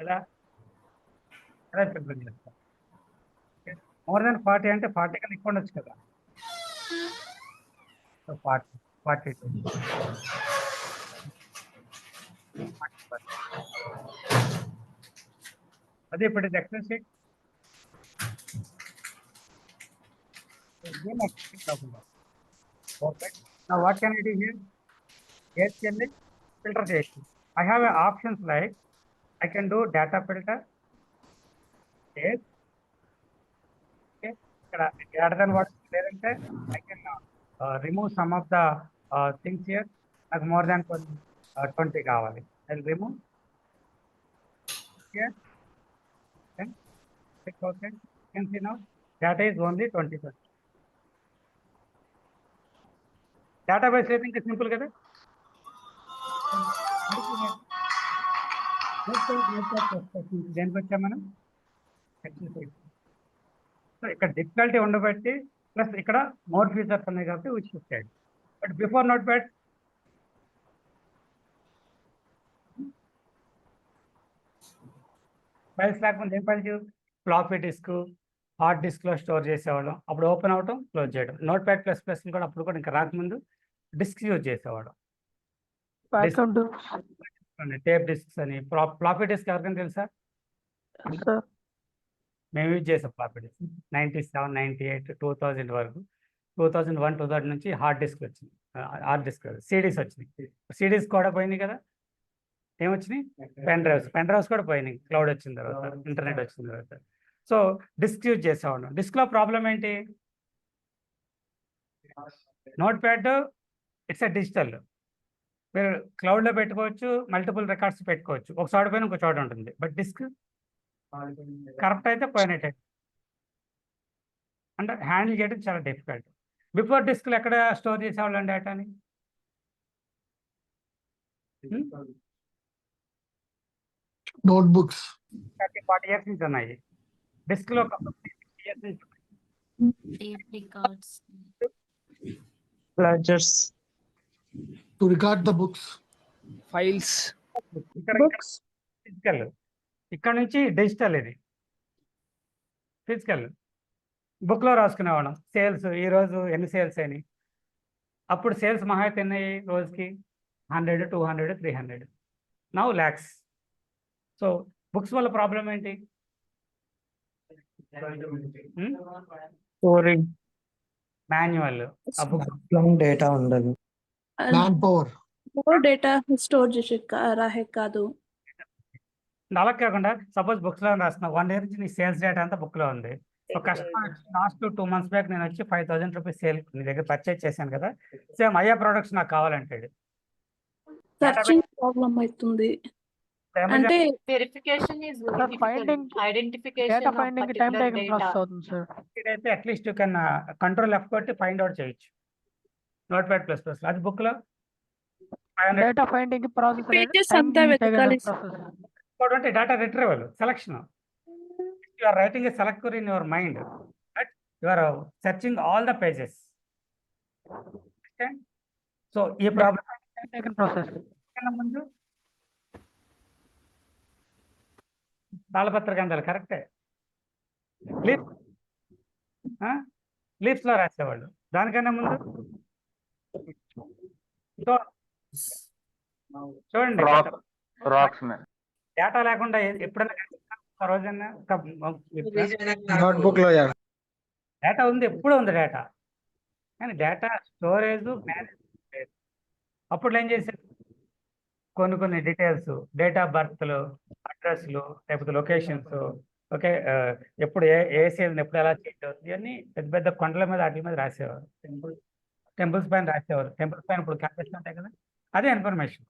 ఎలా ఎలా ప్రిపేర్ చేస్తారు? మోర్ దాన్ 40 అంటే 40 కన్నా ఎక్కువ ఉండొచ్చు కదా. 40 42 అదే ఇప్పుడు ఇది excel sheet. Now what can I do here? Yes, can I filter చేయొచ్చు. I have options like I can do data filter. Yes. Okay. ఇక్కడ greater than what లేదంటే I can remove some of the things here. నాకు more than 20 కావాలి. I'll remove. Here. Then click OK. You can see now data is only 20%. Database అయితే ఇంకా simple కదా. దేనికి వచ్చాం మనం? సో ఇక్కడ డిఫికల్టీ ఉండబట్టి ప్లస్ ఇక్కడ మోర్ ఫీచర్స్ ఉన్నాయి కాబట్టి which shifted. But before note pad files లేకపోతే ఏం ఫైల్స్? ఫ్లాపీ డిస్క్, హార్డ్ డిస్క్లో స్టోర్ చేసేవాళ్ళం. అప్పుడు ఓపెన్ అవటం, క్లోజ్ చేయడం. నోట్ ప్యాడ్ ప్లస్ ప్లస్ కూడా అప్పుడు కూడా ఇంకా రాకముందు డిస్క్ యూజ్ చేసేవాళ్ళం. టేప్ డిస్క్స్ అని. ఫ్లాపీ డిస్క్ ఎవరికైనా తెలుసా? మేము యూజ్ చేసాం ఫ్లాపీ డిస్క్ 97, 98, 2000 వరకు. 2001, 2000 నుంచి హార్డ్ డిస్క్ వచ్చింది. హార్డ్ డిస్క్ సిడీస్ వచ్చినాయి. సిడీస్ కూడా పోయినాయి కదా. ఏమొచ్చినాయి? పెన్ డ్రైవ్స్ కూడా పోయినాయి క్లౌడ్ వచ్చిన తర్వాత, ఇంటర్నెట్ వచ్చిన తర్వాత. సో డిస్క్ యూజ్ చేసేవాళ్ళం. డిస్క్లో ప్రాబ్లం ఏంటి? Note pad it's digital. మీరు క్లౌడ్లో పెట్టుకోవచ్చు, మల్టిపుల్ రికార్డ్స్ పెట్టుకోవచ్చు. ఒక చోట పైన ఇంకో చోట ఉంటుంది. బట్ డిస్క్ కరెక్ట్ అయితే పోయినట్టే అంటే హ్యాండిల్ చేయడం చాలా డిఫికల్ట్. బిఫోర్ డిస్క్లో ఎక్కడ స్టోర్ చేసేవాళ్ళం డేటాని? Notebooks. 30-40 years నుంచి ఉన్నాయి. డిస్క్లో ఒక 50 years నుంచి Ledgers. To record the books. Files. Physical. ఇక్కడ నుంచి డిజిటల్. ఇది ఫిజికల్. బుక్లో రాసుకునేవాళ్ళం సేల్స్, ఈరోజు ఎన్ని సేల్స్ అయినాయి. అప్పుడు సేల్స్ మహా అయితే ఎన్ని రోజుకి? 100, 200, 300. నౌ ల్యాక్స్. సో బుక్స్ వల్ల ప్రాబ్లం ఏంటి? Storing. మాన్యువల్. ఆ బుక్ డేటా ఉండదు. Manpower. డేటా స్టోర్ చేసే రాహే కాదు. అలా కాకుండా సపోజ్ బుక్స్లో రాస్తున్నా 1 year నుంచి నీ సేల్స్ డేటా అంతా బుక్లో ఉంది. ఒక కస్టమర్ లాస్ట్ 2 months బ్యాక్ నేను వచ్చి 5000 రూపీస్ సేల్ నీ దగ్గర పర్చేజ్ చేశాను కదా, సేమ్ అయ్యే ప్రొడక్ట్స్ నాకు కావాలంటాడు. సర్చింగ్ ప్రాబ్లం అవుతుంది. అంటే verification is finding identification data finding time taking process అవుతుంది సార్. ఇదైతే at least you can control F కొట్టి ఫైండ్ అవుట్ చేయొచ్చు. నోట్ ప్యాడ్ ప్లస్ ప్లస్ అది బుక్లో డేటా ఫైండింగ్ ప్రాసెస్ పేజెస్ అంతా వెతకాలి. అంటే data retrieval selection. You are writing a select in your mind but you are searching all the pages. So ఈ problem process ముందు తాళపత్ర గ్రంథాలు కరెక్టే. లీఫ్స్లో రాసేవాళ్ళు. దానికన్నా ముందు చూడండి డేటా లేకుండా ఎప్పుడైనా రోజైనా Notebook లో డేటా ఉంది, ఎప్పుడూ ఉంది డేటా. కానీ డేటా స్టోరేజ్ మేనేజ్. అప్పుడు ఏం చేశారు? కొన్ని డీటెయిల్స్, డేట్ ఆఫ్ బర్త్లు, అడ్రస్లు, లేకపోతే లొకేషన్స్, ఓకే, ఎప్పుడు ఏ సీజన్ ఎప్పుడు ఎలా చేంజ్ అవుతుంది అని పెద్ద పెద్ద కొండల మీద వాటి మీద రాసేవారు. టెంపుల్స్ పైన రాసేవారు. టెంపుల్స్ పైన ఇప్పుడు క్యాపెషన్ ఉంటాయి కదా, అదే ఇన్ఫర్మేషన్.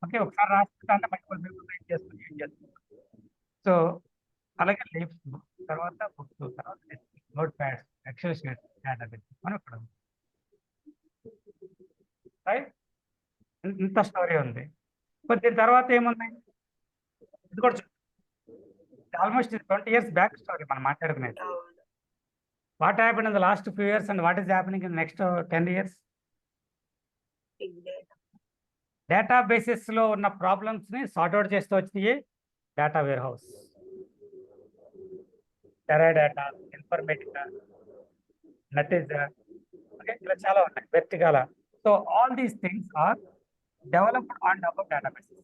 ఓకే, ఒకసారి రాసుకుంటే అంటే మల్టిపుల్ పీపుల్ రీడ్ చేసుకుని యూజ్ చేస్తారు. సో అలాగే లీవ్స్, తర్వాత బుక్స్, తర్వాత notepads, XL sheets, database మనం ఇక్కడ రైట్. ఇంత స్టోరీ ఉంది. మరి దీని తర్వాత ఏమున్నాయి ఇది కూడా ఆల్మోస్ట్ 20 years బ్యాక్ స్టోరీ మనం మాట్లాడుకునేది. What happen in the last few years and what is happening in next 10 years? Databases లో ఉన్న ప్రాబ్లమ్స్ ని సార్ట్అవుట్ చేస్తూ వచ్చినాయి data warehouse, Teradata, Informatica, Netezza, okay, ఇలా చాలా ఉన్నాయి, వెర్టిగాల. So all these things are developed on top of databases.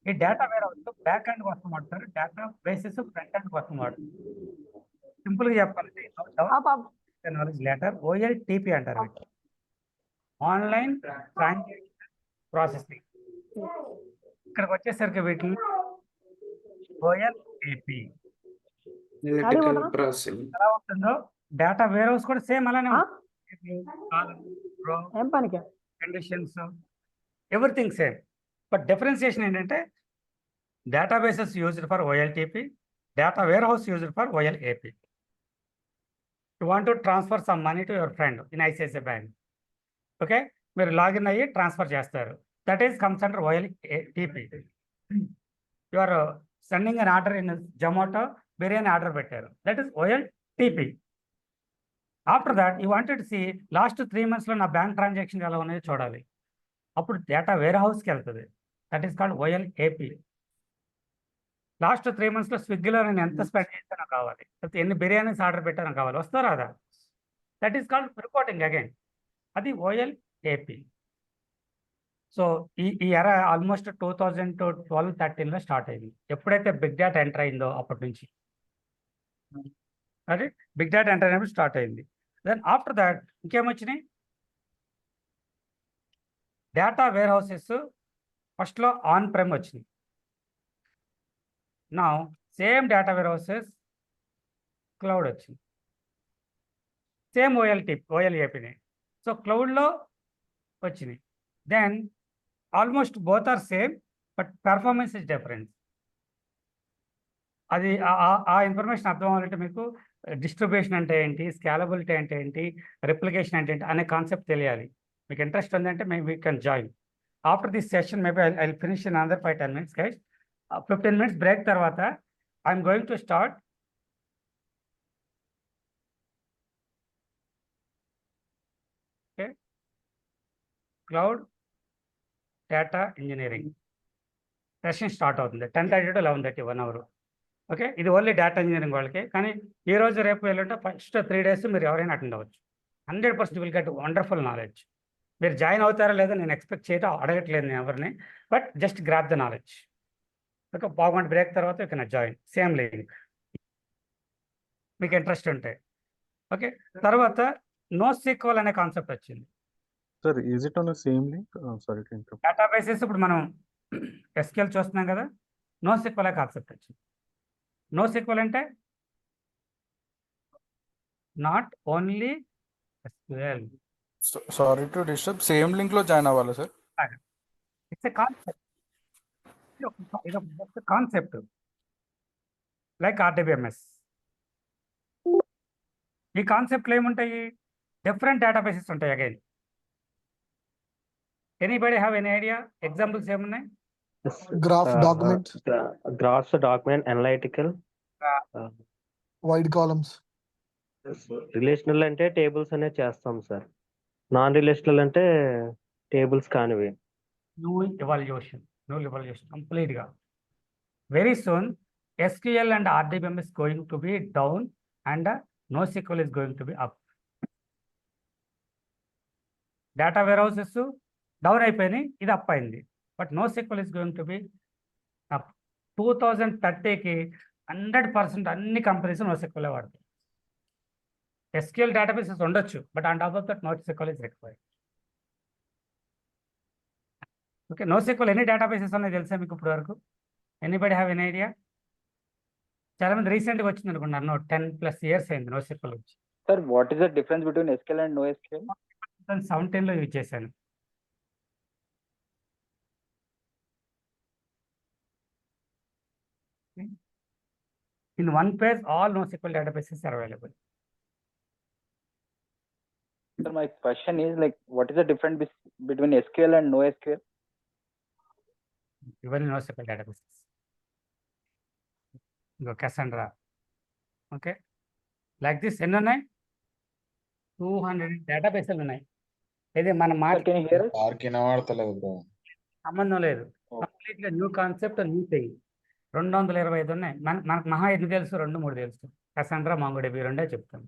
ఈ data warehouse back end కోసం వాడతారు, డేటా బేసెస్ ఫ్రంట్ ఎండ్ కోసం వాడతారు. సింపుల్ గా చెప్పాలంటే నాలెడ్జ్ లెటర్, OLTP అంటారు, ఆన్లైన్ ట్రాన్సాక్షన్ ప్రాసెసింగ్. ఇక్కడికి వచ్చేసరికి వీటిని OLTP ఎలా ఉంటుందో డేటా వేర్ హౌస్ కూడా సేమ్ అలానే conditions, everything same. But differentiation ఏంటంటే databases used for OLTP, data warehouse used for OLAP. You want to transfer some money to your friend in ICICI bank. Okay, మీరు login అయ్యి transfer చేస్తారు, that is comes under OLTP. You are sending an order in Zomato, biryani order పెట్టారు, that is OLTP. After that you wanted see last 3 months లో నా bank transaction ఎలా ఉన్నాయో చూడాలి, అప్పుడు డేటా వేర్ హౌస్కి వెళ్తుంది, that is called OLAP. Last 3 months లో స్విగ్గీలో నేను ఎంత స్పెండ్ చేశానో కావాలి, లేకపోతే ఎన్ని బిర్యానీస్ ఆర్డర్ పెట్టానో కావాలి, వస్తారా అదా, that is called reporting again, అది OLAP. సో ఈ ఎరా ఆల్మోస్ట్ 2012-13లో స్టార్ట్ అయింది. ఎప్పుడైతే బిగ్ డేటా ఎంటర్ అయిందో అప్పటి నుంచి, అది బిగ్ డేటా ఎంటర్ అయినప్పుడు స్టార్ట్ అయింది. దెన్ ఆఫ్టర్ దాట్ ఇంకేమొచ్చినాయి, డేటా వేర్ హౌసెస్ ఫస్ట్లో ఆన్ ప్రెమ్ వచ్చినాయి. నా same data warehouses cloud వచ్చింది, సేమ్ OLAPని. సో క్లౌడ్లో వచ్చినాయి. Then almost both are same but performance is difference. అది ఆ ఇన్ఫర్మేషన్ అర్థం అవ్వాలంటే మీకు డిస్ట్రిబ్యూషన్ అంటే ఏంటి, స్కేలబిలిటీ అంటే ఏంటి, రిప్లికేషన్ అంటే ఏంటి అనే కాన్సెప్ట్ తెలియాలి. మీకు ఇంట్రెస్ట్ ఉందంటే we can join. After this session maybe I finish in another 5-10 minutes guys. 15 minutes break తర్వాత I'm going to start cloud data engineering session start అవుతుంది 10:30 to 11:30, 1 hour. ఓకే, ఇది ఓన్లీ డేటా ఇంజనీరింగ్ వాళ్ళకి. కానీ ఈ రోజు రేపు వెళ్ళుంటే first 3 days మీరు ఎవరైనా అటెండ్ అవ్వచ్చు. 100% విల్ గెట్ వండర్ఫుల్ నాలెడ్జ్. మీరు జాయిన్ అవుతారా లేదా నేను ఎక్స్పెక్ట్ చేయటం అడగట్లేదు నేను ఎవరిని, but just grab the knowledge. Okay, పావుగంట బ్రేక్ తర్వాత you can join, same link మీకు ఇంట్రెస్ట్ ఉంటే. ఓకే, తర్వాత NoSQL అనే కాన్సెప్ట్ వచ్చింది. Sir is it on the same link? Sorry to interrupt. Databases ఇప్పుడు మనం SQL చూస్తున్నాం కదా, NoSQL కాన్సెప్ట్ వచ్చింది. NoSQL అంటే not only SQL. Sorry to disturb, same link లో జాయిన్ అవ్వాలా sir? It's a concept, concept like RDBMS. ఈ కాన్సెప్ట్లో ఏముంటాయి, డిఫరెంట్ డేటాబేసెస్ ఉంటాయి. Again anybody have any idea examples ఏమున్నాయి? Graph document, graphs, document, analytical, wide columns. Relational అంటే tables అనేది చేస్తాం సార్. నాన్ రిలేషనల్ అంటే టేబుల్స్ కానివి. Null evaluation కంప్లీట్గా. Very soon SQL and RDBMS going to be down and NoSQL is going to be up. Data warehouses down అయిపోయినాయి, ఇది up అయింది, but NoSQL is going to be up. 2030కి 100% అన్ని companies NoSQL వాడతాయి. SQL databases ఉండొచ్చు, but on top of that NoSQL is required. Okay, NoSQL ఎన్ని databases ఉన్నాయి తెలుసా మీకు ఇప్పుడు వరకు? Anybody have any idea? చాలా మంది రీసెంట్గా వచ్చింది అనుకున్నారు. 10+ years అయింది NoSQL వచ్చి. Sir, what is the difference between SQL and NoSQL? 2017లో యూజ్ చేశాను. In one page, all NoSQL databases are available. Sir, my question is like, what is the difference between SQL and NoSQL? Even NoSQL databases. Go Cassandra. Okay. Like this, ఎన్ని ఉన్నాయి? 200 databases ఉన్నాయి. ఇది మన Sir, can you hear us? సంబంధం లేదు. కంప్లీట్గా new concept, new thing. 225 ఉన్నాయి. మనకు మహా ఎన్ని తెలుసు? 2-3 తెలుసు. Cassandra, MongoDB రెండే చెప్తాను.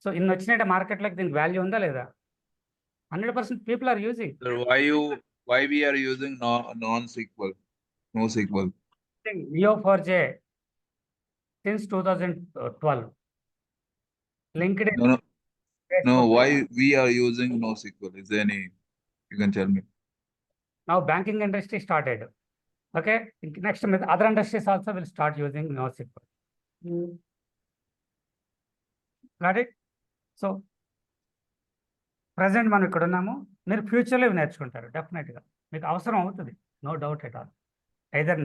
సో ఇన్ని వచ్చినట్టు మార్కెట్లోకి దీనికి వాల్యూ ఉందా లేదా? 100% people are using. Sir, why we are using NoSQL? Neo4j since 2012. LinkedIn. No, why we are using NoSQL? Is there any, you can tell me? Now banking industry started. Okay, next with other industries also will start using NoSQL. Got it? So present మనం ఇక్కడ ఉన్నాము. మీరు ఫ్యూచర్లో ఇవి నేర్చుకుంటారు డెఫినెట్గా. మీకు అవసరం అవుతుంది, no doubt at all. Either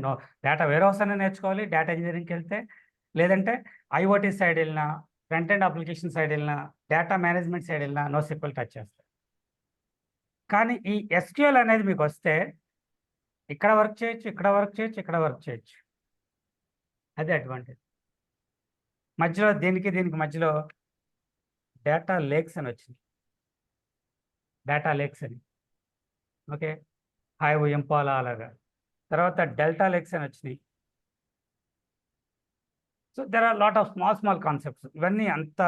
data warehouse అనేది నేర్చుకోవాలి, డేటా ఇంజనీరింగ్కి వెళ్తే, లేదంటే ఐఓటీ సైడ్ వెళ్ళినా, ఫ్రంట్ ఎండ్ అప్లికేషన్ సైడ్ వెళ్ళినా, డేటా మేనేజ్మెంట్ సైడ్ వెళ్ళినా NoSQL టచ్ చేస్తారు. కానీ ఈ SQL అనేది మీకు వస్తే ఇక్కడ వర్క్ చేయొచ్చు, ఇక్కడ వర్క్ చేయొచ్చు, ఇక్కడ వర్క్ చేయొచ్చు. అదే అడ్వాంటేజ్. మధ్యలో దీనికి మధ్యలో డేటా లేక్స్ అని వచ్చింది. డేటా లేక్స్ అని, ఓకే, హైవ్, ఇంపాలా అలాగా. తర్వాత డెల్టా లేక్స్ అని వచ్చినాయి. So there are lot of small concepts. ఇవన్నీ అంత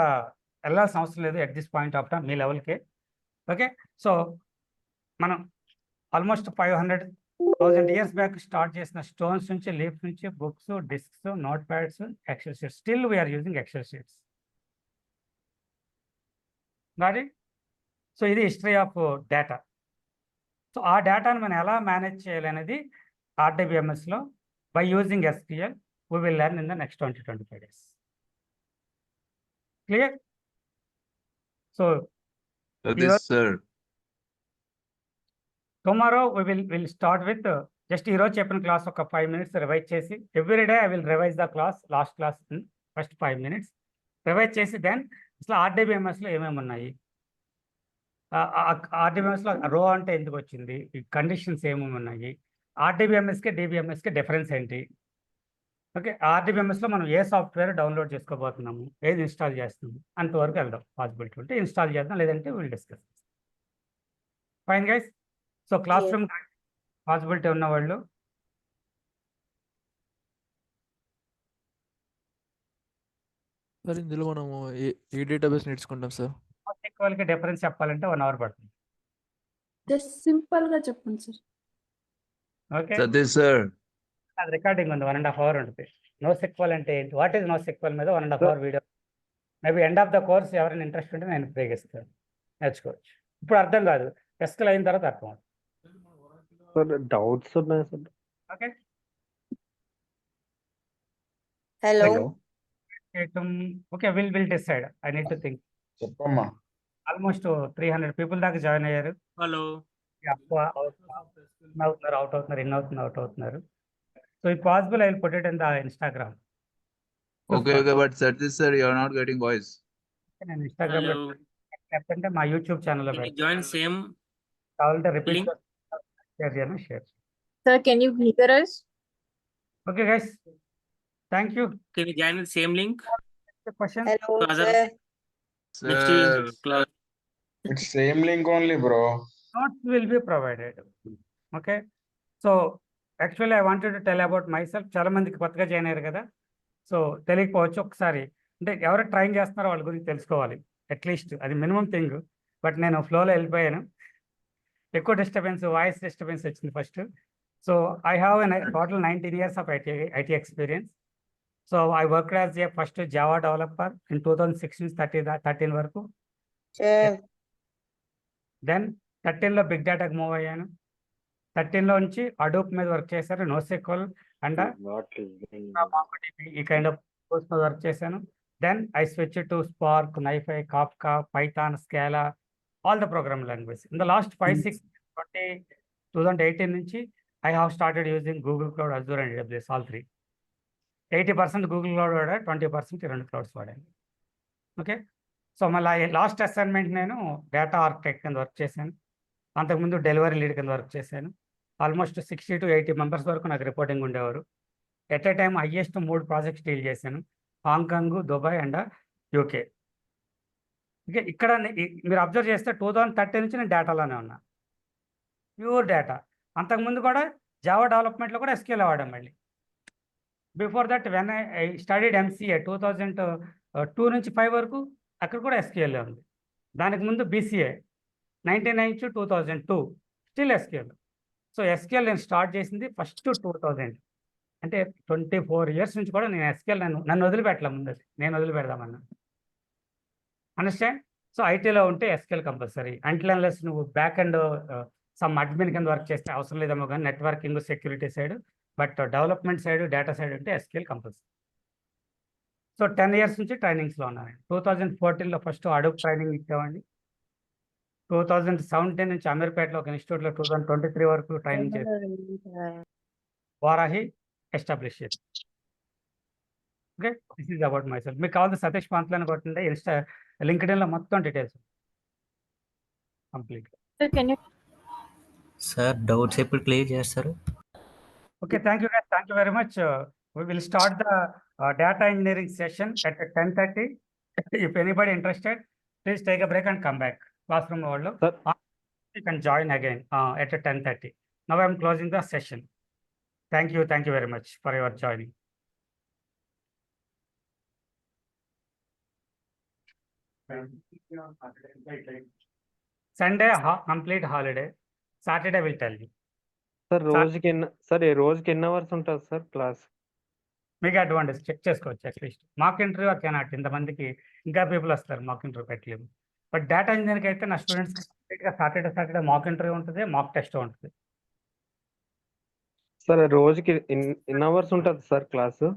వెళ్ళాల్సిన అవసరం లేదు at this point of time మీ లెవెల్కే. ఓకే, సో మనం ఆల్మోస్ట్ 500,000 years బ్యాక్ స్టార్ట్ చేసిన స్టోన్స్ నుంచి, లీఫ్స్ నుంచి, books, disks, notepads, XL sheets. Still we are using Excel sheets. Got. So ఇది హిస్టరీ ఆఫ్ డేటా. సో ఆ డేటాను మనం ఎలా మేనేజ్ చేయాలి అనేది RDBMSలో by using SQL we will learn in the next 20-25 days. Clear? So Sir, tomorrow we will start with just ఈరోజు చెప్పిన క్లాస్ ఒక 5 minutes రివైజ్ చేసి, every day I will revise the class, last class first 5 minutes revise చేసి, then అసలు RDBMSలో ఏమేమి ఉన్నాయి, RDBMSలో రో అంటే ఎందుకు వచ్చింది, కండిషన్స్ ఏమేమి ఉన్నాయి, RDBMSకి DBMSకి డిఫరెన్స్ ఏంటి, ఓకే, RDBMSలో మనం ఏ సాఫ్ట్వేర్ డౌన్లోడ్ చేసుకోబోతున్నాము, ఏది ఇన్స్టాల్ చేస్తున్నాము, అంతవరకు వెళ్దాం. పాసిబిలిటీ ఉంటే ఇన్స్టాల్ చేద్దాం, లేదంటే will discuss. Fine guys. So class room possibility ఉన్నవాళ్ళు సార్ ఇందులో మనము ఏ డేటాబేస్ నేర్చుకుంటాం సార్? NoSQLకి డిఫరెన్స్ చెప్పాలంటే 1 hour పడుతుంది. జస్ట్ సింపుల్ గా చెప్పండి సార్. Okay, Satish sir. అది రికార్డింగ్ ఉంది, 1.5 hour ఉంటుంది. NoSQL అంటే ఏంటి, వాట్ ఈస్ NoSQL మీద 1.5 hour video. Maybe end of the course ఎవరైనా ఇంట్రెస్ట్ ఉంటే నేను ఫ్రీగా ఇస్తాను, నేర్చుకోవచ్చు. ఇప్పుడు అర్థం కాదు, టెస్ట్లు అయిన తర్వాత అర్థం అవుతుంది. డౌట్స్ ఉన్నాయి sir. Okay, Hello. Okay, will decide. I need to think. చెప్పమ్మా. ఆల్మోస్ట్ 300 people దాకా జాయిన్ అయ్యారు. హలో, అవుట్ అవుతున్నారు, ఇన్ అవుతున్నారు. So if possible I will put it in the Instagram. Okay, but Satish sir, you are not getting voice. నేను Instagram లో లేకపోతే మా YouTube ఛానల్లో జాయిన్ సేమ్ కావాలంటే రిపీట్ link. షేర్ చేయను, share. Sir, can you hear us? Okay guys, thank you. Can you join with same link? Question Hello, Father. sir. Next Sir, is class. It's same link only, bro. notes will be provided. Okay, so actually I wanted to tell about myself. చాలా మందికి కొత్తగా join అయ్యారు కదా, so తెలియకపోవచ్చు. ఒకసారి అంటే ఎవరు train చేస్తున్నారో వాళ్ళ గురించి తెలుసుకోవాలి, అట్లీస్ట్ అది మినిమం థింగ్. బట్ నేను ఫ్లోలో వెళ్ళిపోయాను, ఎక్కువ డిస్టర్బెన్స్, వాయిస్ డిస్టర్బెన్స్ వచ్చింది first. So I have total 19 years of IT experience. So I work as a first Java developer in 2016-13 వరకు. Sure. దెన్ 13లో బిగ్ డేటాకి మూవ్ అయ్యాను. 13 నుంచి అడోప్ మీద వర్క్ చేశారు, NoSQL అండ్ ఈ కైండ్ ఆఫ్ కోర్స్ మీద వర్క్ చేశాను. Then I switch to Spark, NiFi, Kafka, Python, Scala, all the program language. In the last 2018 నుంచి I have started using Google cloud, Azure and AWS, all 3. 80% Google cloud వాడా, 20% 2 clouds వాడాను. Okay, so మళ్ళీ last assignment నేను data architect కింద work చేశాను. అంతకుముందు delivery lead కింద work చేశాను. ఆల్మోస్ట్ 60 to 80 మెంబర్స్ వరకు నాకు రిపోర్టింగ్ ఉండేవారు. At a time highest 3 projects deal చేశాను, Hong Kong, Dubai and UK. Okay, ఇక్కడ మీరు అబ్జర్వ్ చేస్తే 2013 నుంచి నేను డేటాలోనే ఉన్నా, ప్యూర్ డేటా. అంతకుముందు కూడా జావా డెవలప్మెంట్లో కూడా SQL వాడాం మళ్ళీ. Before that when I studied MCA 2002 నుంచి 5 వరకు అక్కడ కూడా SQL ఉంది. దానికి ముందు BCA 1999 to 2002 still SQL. So SQL నేను స్టార్ట్ చేసింది ఫస్ట్ 2000, అంటే 24 years నుంచి కూడా నేను SQL నన్ను వదిలిపెట్టలే. ముందు నేను వదిలిపెడదామన్నా. అండర్స్టాండ్? సో ఐటీలో ఉంటే SQL కంపల్సరీ. అంటిల్ అన్లెస్ నువ్వు బ్యాక్ అండ్ సమ్ అడ్మిన్ కింద వర్క్ చేస్తే అవసరం లేదేమో కానీ networking, security side, but development side, data side ఉంటే SQL కంపల్సరీ. సో 10 years నుంచి ట్రైనింగ్స్లో ఉన్నాను. 2014లో ఫస్ట్ అడోబ్ ట్రైనింగ్ ఇచ్చామండి. 2017 నుంచి అమీర్పేటలో ఒక ఇన్స్టిట్యూట్లో 2023 వరకు ట్రైనింగ్ చేసి వారాహి ఎస్టాబ్లిష్ చేసి. Okay, this is about my self. మీకు కావాల్సిన సతీష్ పంత్లని కొట్టింటే లింక్డ్ఇన్లో మొత్తం డీటెయిల్స్ కంప్లీట్. సార్ డౌట్స్ ఎప్పుడు క్లియర్ చేస్తారు? Okay, thank you guys. Thank you very much. We will start the data engineering session at 10:30. If anybody interested, please take a break and come back. Classroom overload. You can join again at 10:30. Now I am closing the session. Thank you very much for your joining. Sunday complete holiday. Saturday will tell you. Sir రోజుకి ఎన్ని hours ఉంటుంది sir class? మీకు advantage check చేసుకోవచ్చు. At least mock interview cannot, ఇంతమందికి ఇంకా people వస్తారు, mock interview పెట్టలేము. But data ఇంజనీర్కి అయితే నా స్టూడెంట్స్కి కంప్లీట్గా సాటర్డే మాక్ ఇంటర్వ్యూ ఉంటుంది, మాక్ టెస్ట్ ఉంటుంది. సార్ రోజుకి ఎన్ని అవర్స్ ఉంటుంది సార్ క్లాసు?